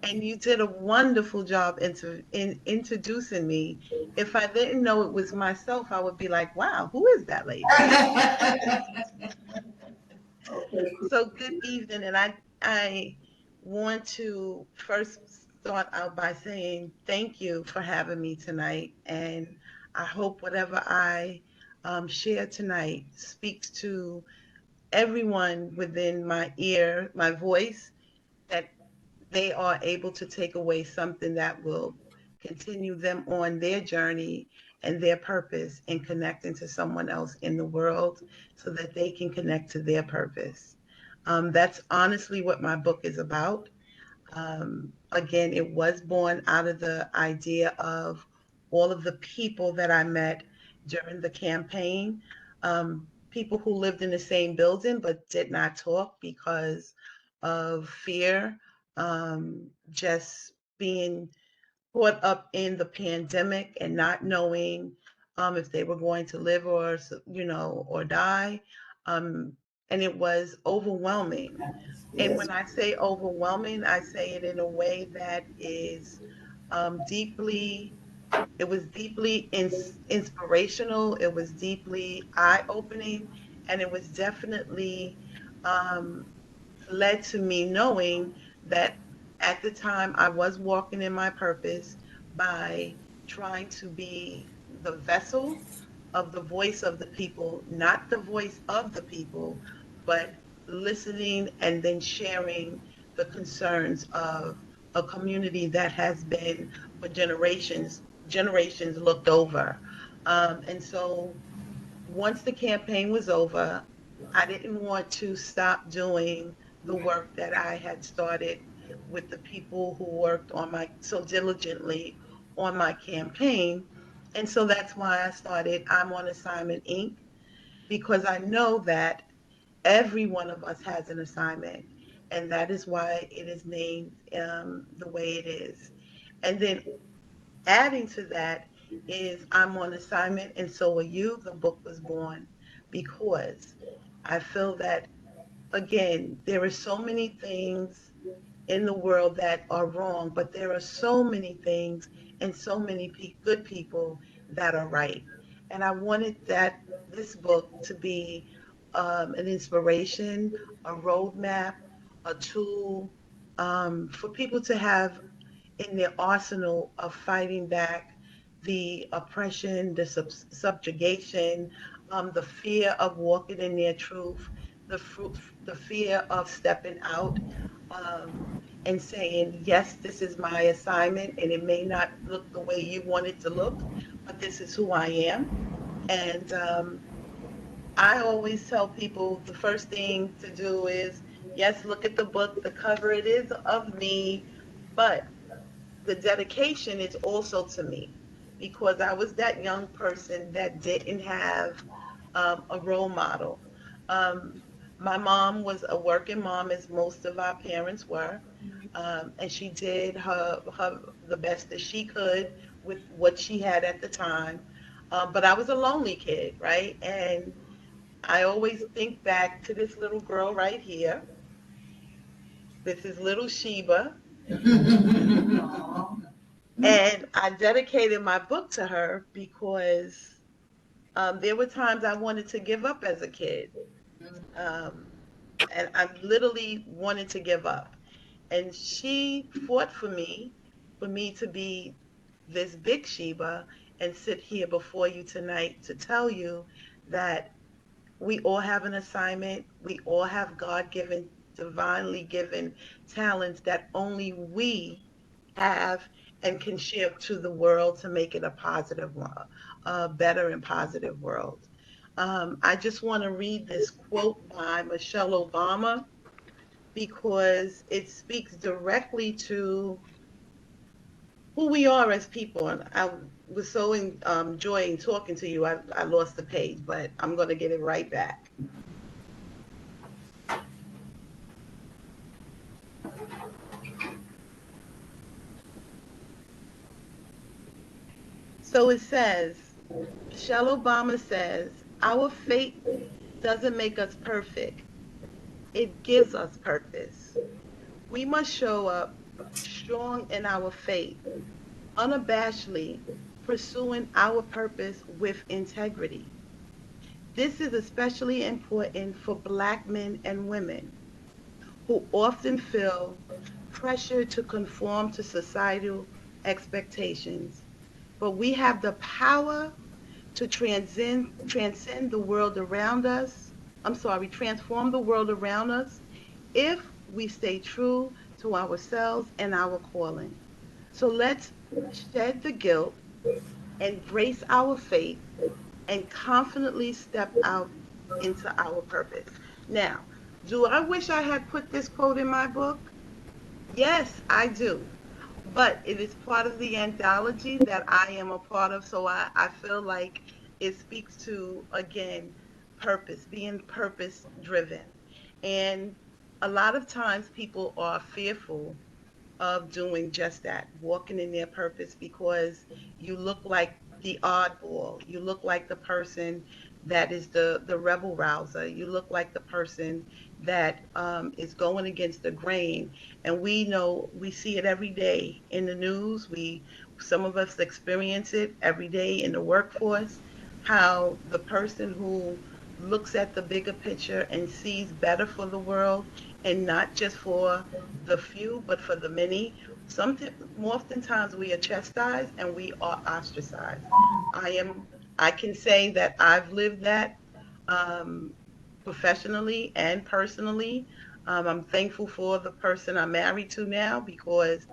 And you did a wonderful job in introducing me. If I didn't know it was myself, I would be like, wow, who is that lady? So good evening. And I want to first start out by saying thank you for having me tonight. And I hope whatever I share tonight speaks to everyone within my ear, my voice, that they are able to take away something that will continue them on their journey and their purpose in connecting to someone else in the world so that they can connect to their purpose. That's honestly what my book is about. Again, it was born out of the idea of all of the people that I met during the campaign, people who lived in the same building but did not talk because of fear, just being caught up in the pandemic and not knowing if they were going to live or, or die. And it was overwhelming. And when I say overwhelming, I say it in a way that is deeply, it was deeply inspirational. It was deeply eye-opening, and it was definitely um, led to me knowing that at the time I was walking in my purpose by trying to be the vessel of the voice of the people, not the voice of the people, but listening and then sharing the concerns of a community that has been for generations looked over. And so once the campaign was over, I didn't want to stop doing the work that I had started with the people who worked on my so diligently on my campaign. And so that's why I started I'm on Assignment Inc. because I know that every one of us has an assignment. And that is why it is named the way it is. And then adding to that is I'm on assignment and so are you. The book was born because I feel that, again, there are so many things in the world that are wrong, but there are so many things and so many good people that are right. And I wanted this book to be an inspiration, a roadmap, a tool for people to have in their arsenal of fighting back the oppression, the subjugation, the fear of walking in their truth, the fear of stepping out um, and saying, yes, this is my assignment, and it may not look the way you want it to look, but this is who I am. And I always tell people the first thing to do is, yes, look at the book, the cover, it is of me, but the dedication is also to me because I was that young person that didn't have a role model. Um, my mom was a working mom, as most of our parents were, and she did her the best that she could with what she had at the time. But I was a lonely kid, right? And I always think back to this little girl right here. This is little Sheba, and I dedicated my book to her because there were times I wanted to give up as a kid. Um, and I literally wanted to give up. And she fought for me to be this big Sheba and sit here before you tonight to tell you that we all have an assignment. We all have God given, divinely given talents that only we have and can share to the world to make it a positive, a better and positive world. I just want to read this quote by Michelle Obama because it speaks directly to who we are as people. And I was so enjoying talking to you. I lost the page, but I'm going to get it right back. So it says, Michelle Obama says, our faith doesn't make us perfect. It gives us purpose. We must show up strong in our faith, unabashedly pursuing our purpose with integrity. This is especially important for Black men and women who often feel pressure to conform to societal expectations. But we have the power to transcend the world around us. Transform the world around us if we stay true to ourselves and our calling. So let's shed the guilt, embrace our faith, and confidently step out into our purpose. Now, do I wish I had put this quote in my book? Yes, I do. But it is part of the anthology that I am a part of. So I feel like it speaks to, again, purpose, being purpose driven. And a lot of times people are fearful of doing just that, walking in their purpose because you look like the oddball. You look like the person that is the rebel rouser. You look like the person that is going against the grain. And we know, we see it every day in the news. Some of us experience it every day in the workforce, how the person who looks at the bigger picture and sees better for the world and not just for the few, but for the many. Oftentimes we are chastised and we are ostracized. I am I can say that I've lived that um, professionally and personally. I'm thankful for the person I'm married to now because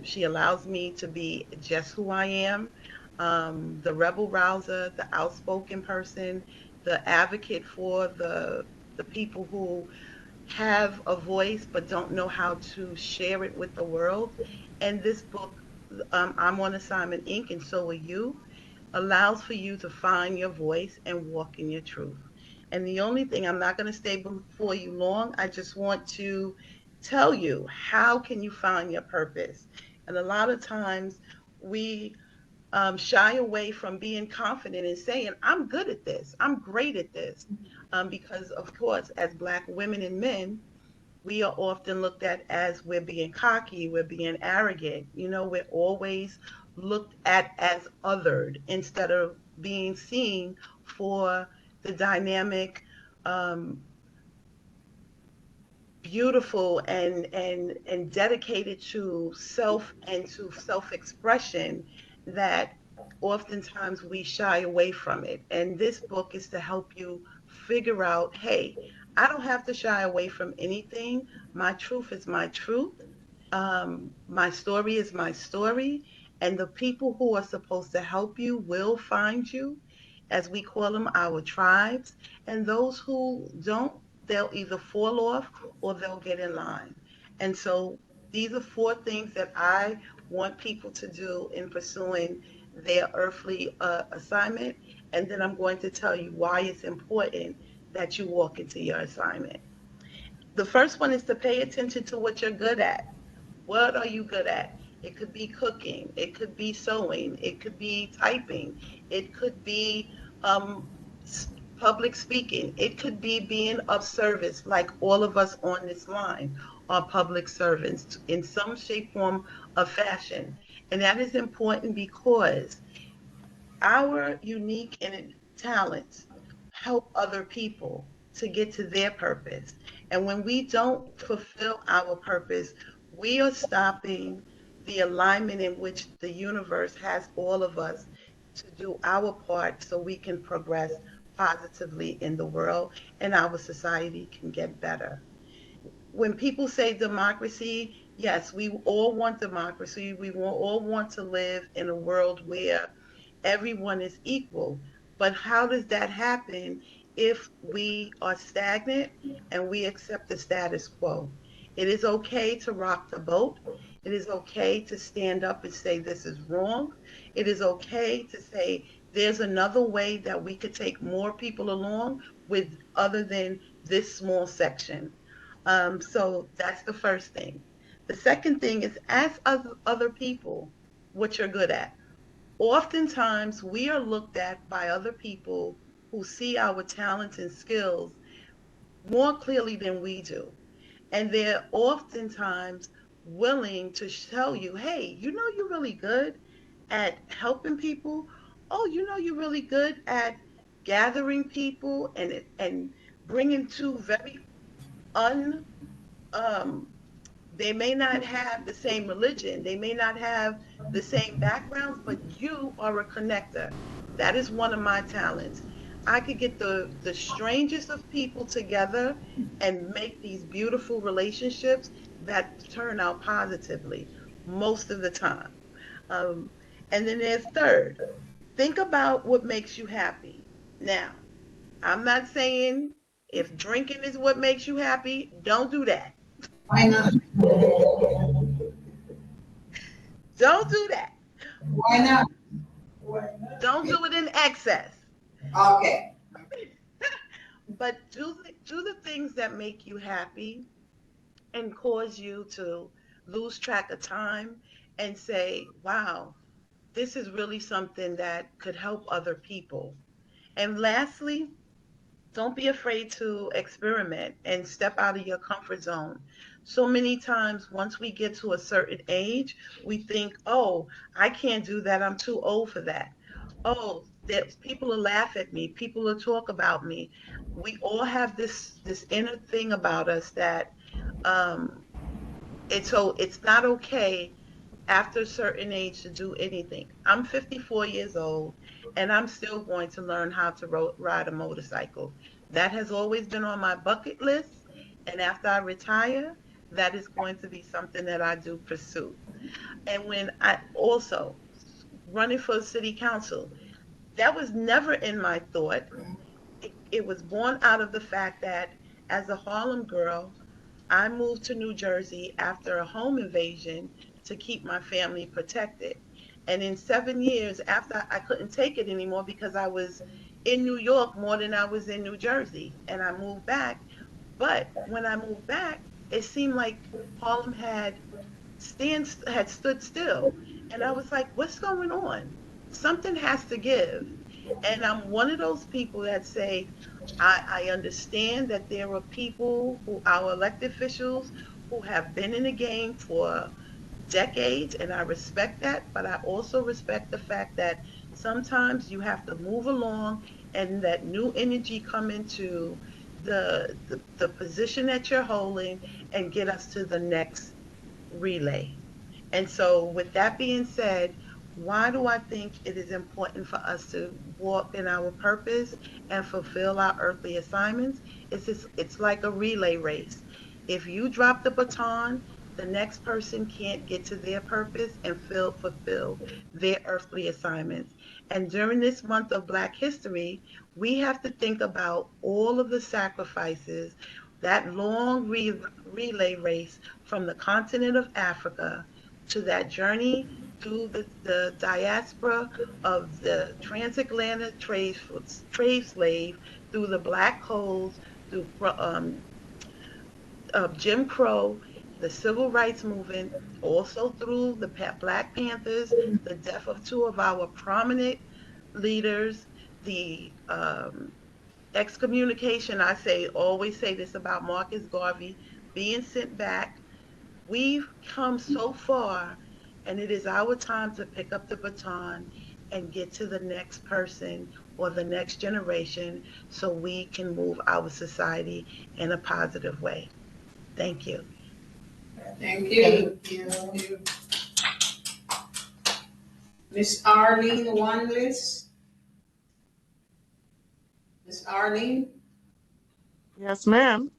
she allows me to be just who I am. The rebel rouser, the outspoken person, the advocate for the people who have a voice but don't know how to share it with the world. And this book, I'm on Assignment Inc., and so are you, allows for you to find your voice and walk in your truth. And the only thing, I'm not going to stay before you long. I just want to tell you, how can you find your purpose? And a lot of times we shy away from being confident and saying, I'm good at this, I'm great at this. Because, of course, as Black women and men, we are often looked at as we're being cocky, we're being arrogant. We're always looked at as othered instead of being seen for the dynamic, um, beautiful and dedicated to self and to self-expression, that oftentimes we shy away from it. And this book is to help you figure out, hey, I don't have to shy away from anything. My truth is my truth. My story is my story, and the people who are supposed to help you will find you, as we call them, our tribes. And those who don't, they'll either fall off or they'll get in line. And so these are 4 things that I want people to do in pursuing their earthly assignment. And then I'm going to tell you why it's important that you walk into your assignment. The first one is to pay attention to what you're good at. What are you good at? It could be cooking, it could be sewing, it could be typing, it could be um, public speaking, it could be being of service, like all of us on this line are public servants in some shape, form, or fashion. And that is important because our unique and talents help other people to get to their purpose. And when we don't fulfill our purpose, we are stopping the alignment in which the universe has all of us to do our part so we can progress positively in the world and our society can get better. When people say democracy, yes, we all want democracy. We all want to live in a world where everyone is equal. But how does that happen if we are stagnant and we accept the status quo? It is okay to rock the boat. It is okay to stand up and say this is wrong. It is okay to say there's another way that we could take more people along with, other than this small section. So that's the first thing. The second thing is ask other people what you're good at. Oftentimes, we are looked at by other people who see our talents and skills more clearly than we do. And they're oftentimes willing to tell you, hey, you're really good at helping people. Oh, you're really good at gathering people and bringing two very un um, they may not have the same religion, they may not have the same backgrounds, but you are a connector. That is one of my talents. I could get the strangest of people together and make these beautiful relationships that turn out positively most of the time. Um, and then there's third, think about what makes you happy. Now, I'm not saying if drinking is what makes you happy, don't do that. Why not? Don't do that. Why not? Don't do it in excess. Okay. But do the things that make you happy and cause you to lose track of time and say, wow, this is really something that could help other people. And lastly, don't be afraid to experiment and step out of your comfort zone. So many times, once we get to a certain age, we think, oh, I can't do that. I'm too old for that. Oh, that people will laugh at me. People will talk about me. We all have this inner thing about us that um, it's not okay after a certain age to do anything. I'm 54 years old and I'm still going to learn how to ride a motorcycle. That has always been on my bucket list. And after I retire, that is going to be something that I do pursue. And when I also running for city council, that was never in my thought. It was born out of the fact that as a Harlem girl, I moved to New Jersey after a home invasion to keep my family protected. And in 7 years, after I couldn't take it anymore because I was in New York more than I was in New Jersey, and I moved back. But when I moved back, it seemed like Harlem had stood still. And I was like, what's going on? Something has to give. And I'm one of those people that say, I understand that there are people who, our elected officials, who have been in the game for decades, and I respect that, but I also respect the fact that sometimes you have to move along and that new energy come into the position that you're holding and get us to the next relay. And so, with that being said, why do I think it is important for us to walk in our purpose and fulfill our earthly assignments? It's like a relay race. If you drop the baton, the next person can't get to their purpose and fulfill their earthly assignments. And during this month of Black History, we have to think about all of the sacrifices, that long relay race from the continent of Africa to that journey through the diaspora of the transatlantic trade slave, through the black codes, through Jim Crow, the civil rights movement, also through the Black Panthers, the death of two of our prominent leaders, the excommunication. Always say this about Marcus Garvey being sent back. We've come so far, and it is our time to pick up the baton and get to the next person or the next generation so we can move our society in a positive way. Thank you. Thank you. Thank you. Miss Arlene Wanless. Miss Arlene, Yes, ma'am.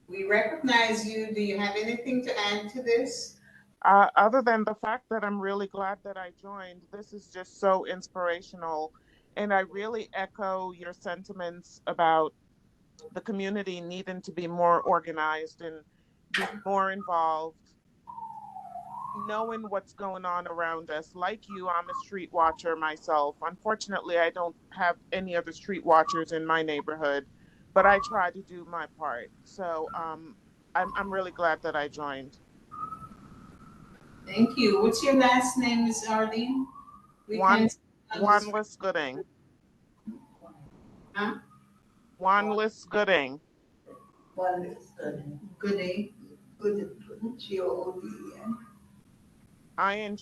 we recognize you. Do you have anything to add to this? Other than the fact that I'm really glad that I joined, this is just so inspirational. And I really echo your sentiments about the community needing to be more organized and be more involved, knowing what's going on around us. Like you, I'm a street watcher myself. Unfortunately, I don't have any other street watchers in my neighborhood, but I try to do my part. So I'm really glad that I joined. Thank you. What's your last name, Miss Arlene? We One can't understand. Wanless Gooding. Huh? Wanless Gooding. One is good. Good day. Good, G-O-O-D-E-N. ING.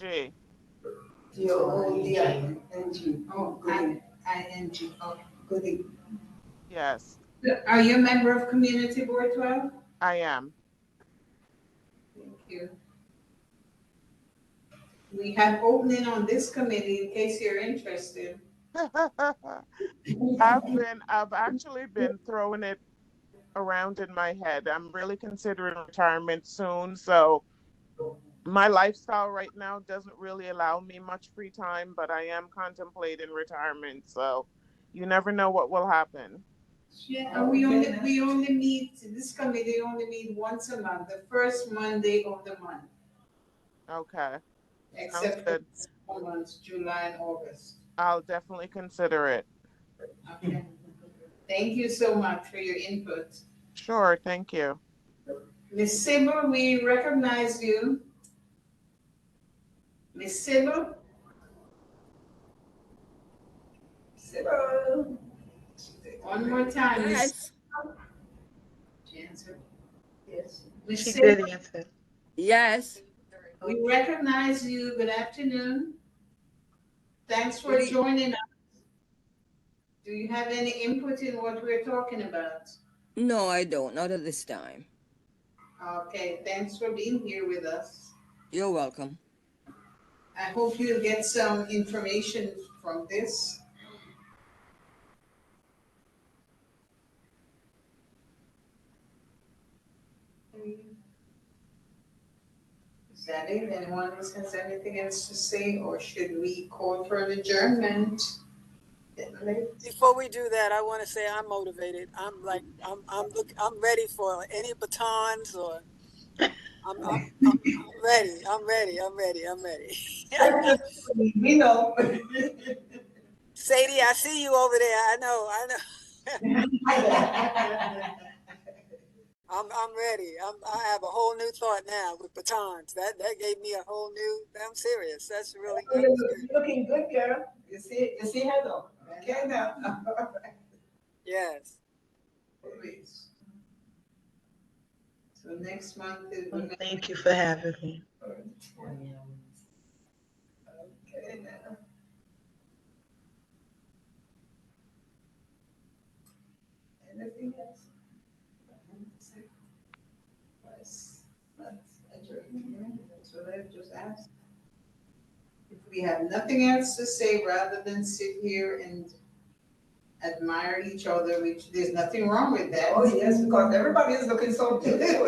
G-O-O-D-I-N-G. Oh, Gooding. I-N-G. Okay. Gooding. Yes, Are you a member of Community Board 12? I am. Thank you. We have opening on this committee in case you're interested. I've actually been throwing it around in my head. I'm really considering retirement soon, so my lifestyle right now doesn't really allow me much free time, but I am contemplating retirement, so you never know what will happen. Yeah, we only meet, this committee only meet once a month, the first Monday of the month, Okay, sounds except for good. the summer months, July and August. I'll definitely consider it. Okay. Thank you so much for your input. Sure, thank you. Miss Sybil, we recognize you. Miss Sybil? Sybil. One more time, Miss. Yes. She answered. Yes. Miss She Sarah, did answer. Yes. we recognize you. Good afternoon. Thanks for Good e- joining us. Do you have any input in what we're talking about? No, I don't. Not at this time. Okay, thanks for being here with us. You're welcome. I hope you'll get some information from this. Is that it? Anyone else has anything else to say, or should we call for an adjournment? Before we do that, I want to say I'm motivated. I'm ready for any batons or I'm ready. I'm ready. I'm ready. I'm ready. We know. Sadie, I see you over there. I know. I know. I'm ready. I have a whole new thought now with batons. That gave me a whole new. I'm serious. That's really good. You're looking good, girl. You see her though. Okay now. Yes. Please. So next month is Well, thank you for having me. Okay now. Anything else? Let's adjourn. That's what I just asked. If we have nothing else to say, rather than sit here and admire each other, which there's nothing wrong with that. Oh yes, because everybody is looking so beautiful.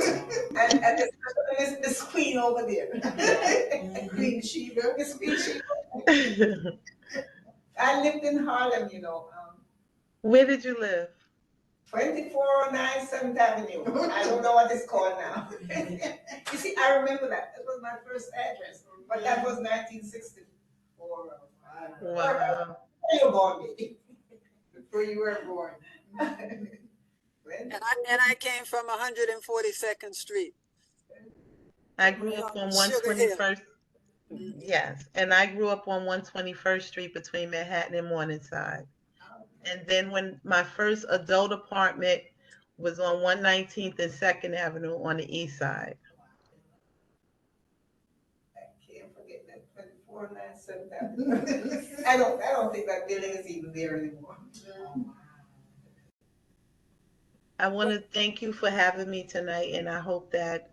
and especially this queen over there. Queen Sheba. This Queen Sheba. I lived in Harlem, Where did you live? 2409 7th Avenue. I don't know what it's called now. You see, I remember that. That was my first address. But that was 1964. Wow. You were born, baby. Before you were born. And I came from 142nd Street. I grew up on Sugar Hill. 121st. Yes, and I grew up on 121st Street between Manhattan and Morningside. And then when my first adult apartment was on 119th and 2nd Avenue on the east side. I can't forget that 2409 7th Avenue. I don't think that building is even there anymore. I want to thank you for having me tonight, and I hope that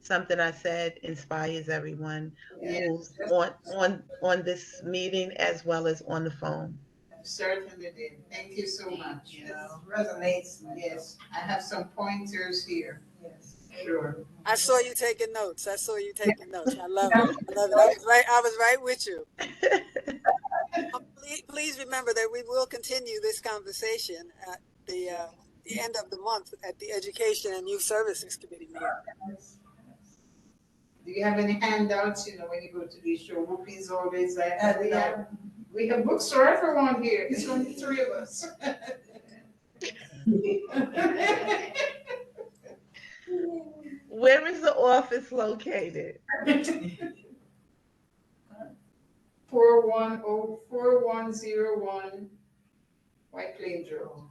something I said inspires everyone who's on this meeting as well as on the phone. Certainly did. Thank you so much. It resonates. Yes, I have some pointers here. Yes. Sure. I saw you taking notes. I love it. I love it. I was right with you. Please remember that we will continue this conversation at the end of the month at the Education and Youth Services Committee meeting. Do you have any handouts, when you go to these show? Whoopi's always like, we have books for everyone here. It's only 3 of us. Where is the office located? 4101 White Plains Road.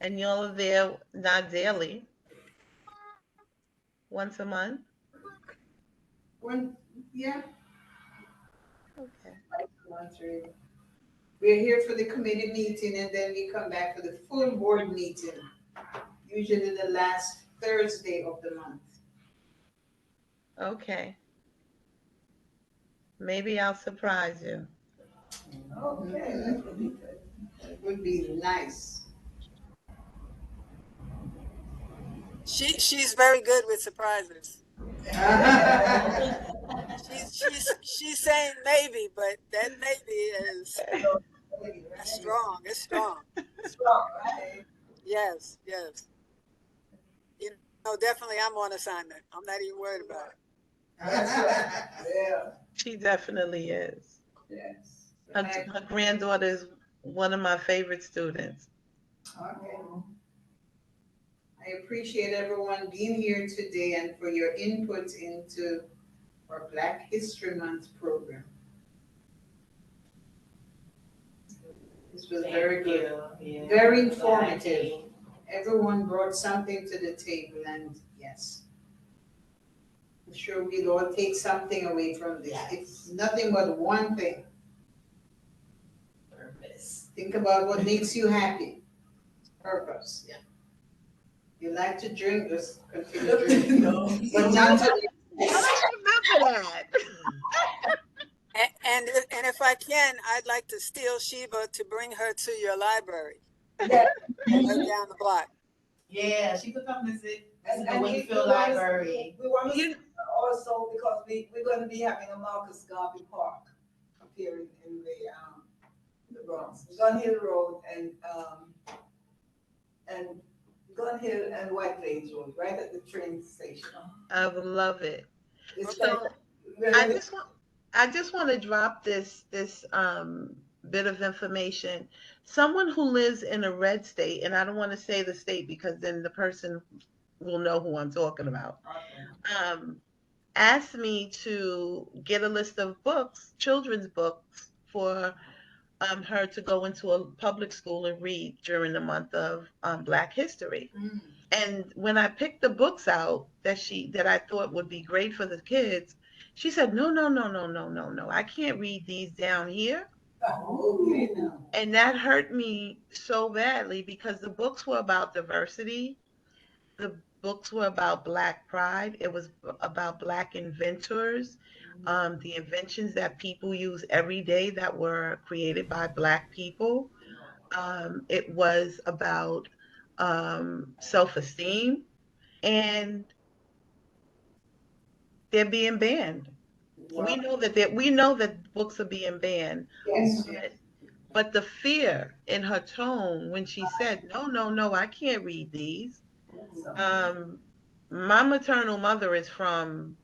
And y'all are there not daily, once a month? Yeah. Okay. We're here for the committee meeting, and then we come back for the full board meeting, usually the last Thursday of the month. Okay. Maybe I'll surprise you. Okay, that would be good. That would be nice. She's very good with surprises. She's saying maybe, but that maybe is strong. It's strong. Strong, right? Yes. Definitely I'm on assignment. I'm not even worried about it. That's right. Yeah. She definitely is. Yes. Her granddaughter is one of my favorite students. Okay. I appreciate everyone being here today and for your input into our Black History Month program. This was Thank very good. you. Yeah. Very I'm glad I informative. came. Everyone brought something to the table and yes. I'm sure we'll all take something away from this. It's nothing but one thing. Purpose. Think about what makes you happy. Purpose. Yeah. You like to drink, just continue drinking. No. But not to I don't remember that. And if I can, I'd like to steal Sheba to bring her to your library. Yeah. Right down the block. Yeah, she could come visit the we Wakefield wanna- Library. We want to You- also because we're going to be having a Marcus Garvey Park appearing in the Bronx. Gun Hill Road and Gun Hill and White Plains Road, right at the train station. I would love it. It's So I just want to drop this bit of information. Someone who lives in a red state, and I don't want to say the state because then the person will know who I'm talking about. Asked me to get a list of books, children's books, for her to go into a public school and read during the month of Black History. And when I picked the books out that I thought would be great for the kids, she said, no, no, no, no, no, no, no. I can't read these down here. okay now. And that hurt me so badly because the books were about diversity. The books were about Black pride. It was about Black inventors, the inventions that people use every day that were created by Black people. It was about self-esteem, and they're being banned. We know that books are being banned. Yes. But the fear in her tone when she said, "No, no, no, I can't read these." My maternal mother is from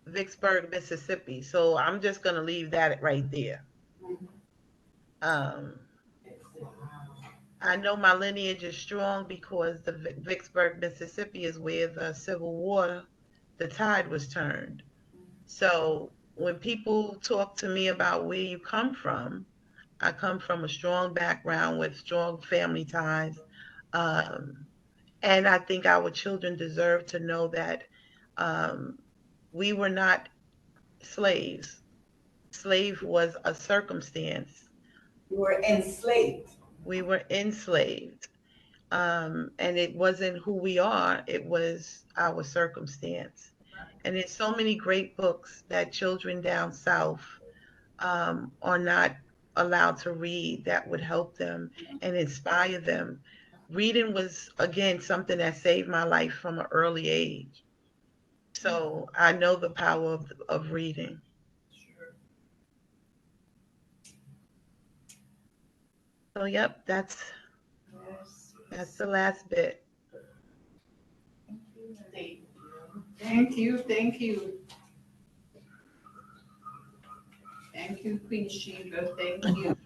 Vicksburg, Mississippi, so I'm just gonna leave that right there. Um, I know my lineage is strong because the Vicksburg, Mississippi is where the Civil War, the tide was turned. So when people talk to me about where you come from, I come from a strong background with strong family ties. Um, and I think our children deserve to know that we were not slaves. Slave was a circumstance. You were enslaved. We were enslaved. And it wasn't who we are, it was our circumstance. And there's so many great books that children down south are not allowed to read that would help them and inspire them. Reading was, again, something that saved my life from an early age. So I know the power of reading. So, yep, that's the last bit. Thank you, thank you. Thank you, Queen Sheba, thank you.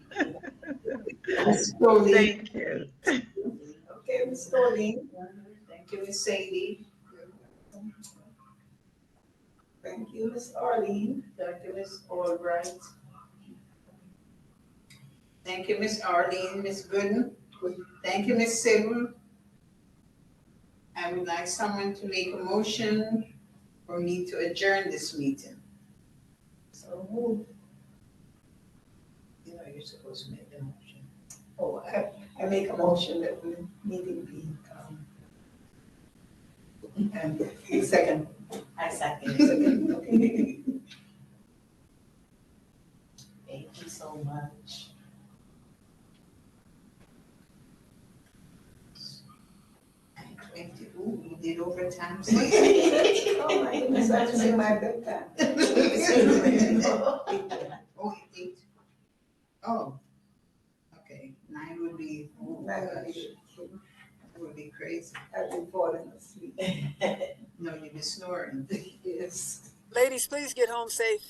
Miss Coley. Thank you. Okay, Miss Colleen. Thank you, Miss Sadie. Thank you, Miss Arlene. Thank you, Miss Albright. Thank you, Miss Arlene, Miss Gooden. Thank you, Miss Sybil. I would like someone to make a motion for me to adjourn this meeting. So moved. You know, you're supposed to make the motion. Oh, I make a motion that the meeting be, and second. I second. Second, okay. Thank you so much. Ooh, we did overtime. Oh my goodness, I just in my bedtime. Oh, 8. Oh, okay, 9 would be, oh my gosh, that would be crazy. I've been falling asleep. No, you'd be snoring. Yes. Ladies, please get home safe.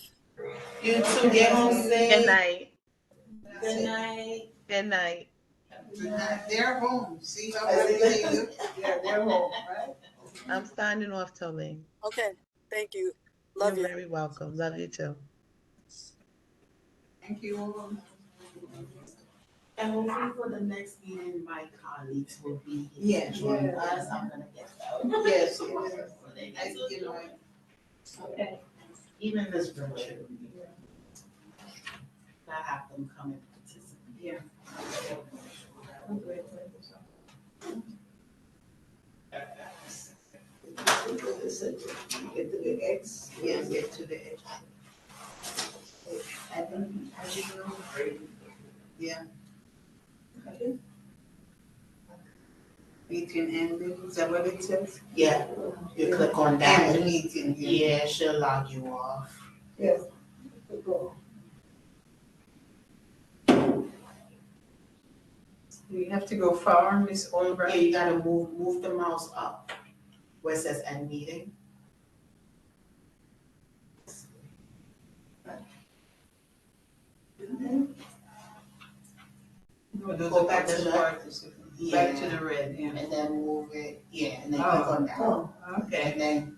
You too, get home safe. Good night. Good night. Good night. They're home, see how happy they look? Yeah, they're home, right? I'm signing off, Tolene. Okay, thank you. Love You're you. very welcome. Love you too. Thank you all. And hopefully for the next meeting, my colleagues will be here to join us. I'm gonna get them. Yes, So they get to okay. even this virtual, I have them come and participate. Yeah. Get to the X. Yes, get to the edge. I think, as you know, Yeah. Meeting ending, is that what it says? yeah, you click on that. End the meeting, yeah. Yeah, she'll log you off. Yes. We have to go far, Miss Yeah, Albright. you gotta move the mouse up where it says end meeting. No, those Go are back to the- participants. Back to the red, yeah. And then move it, yeah, and then Oh. click on that. Oh, okay. And then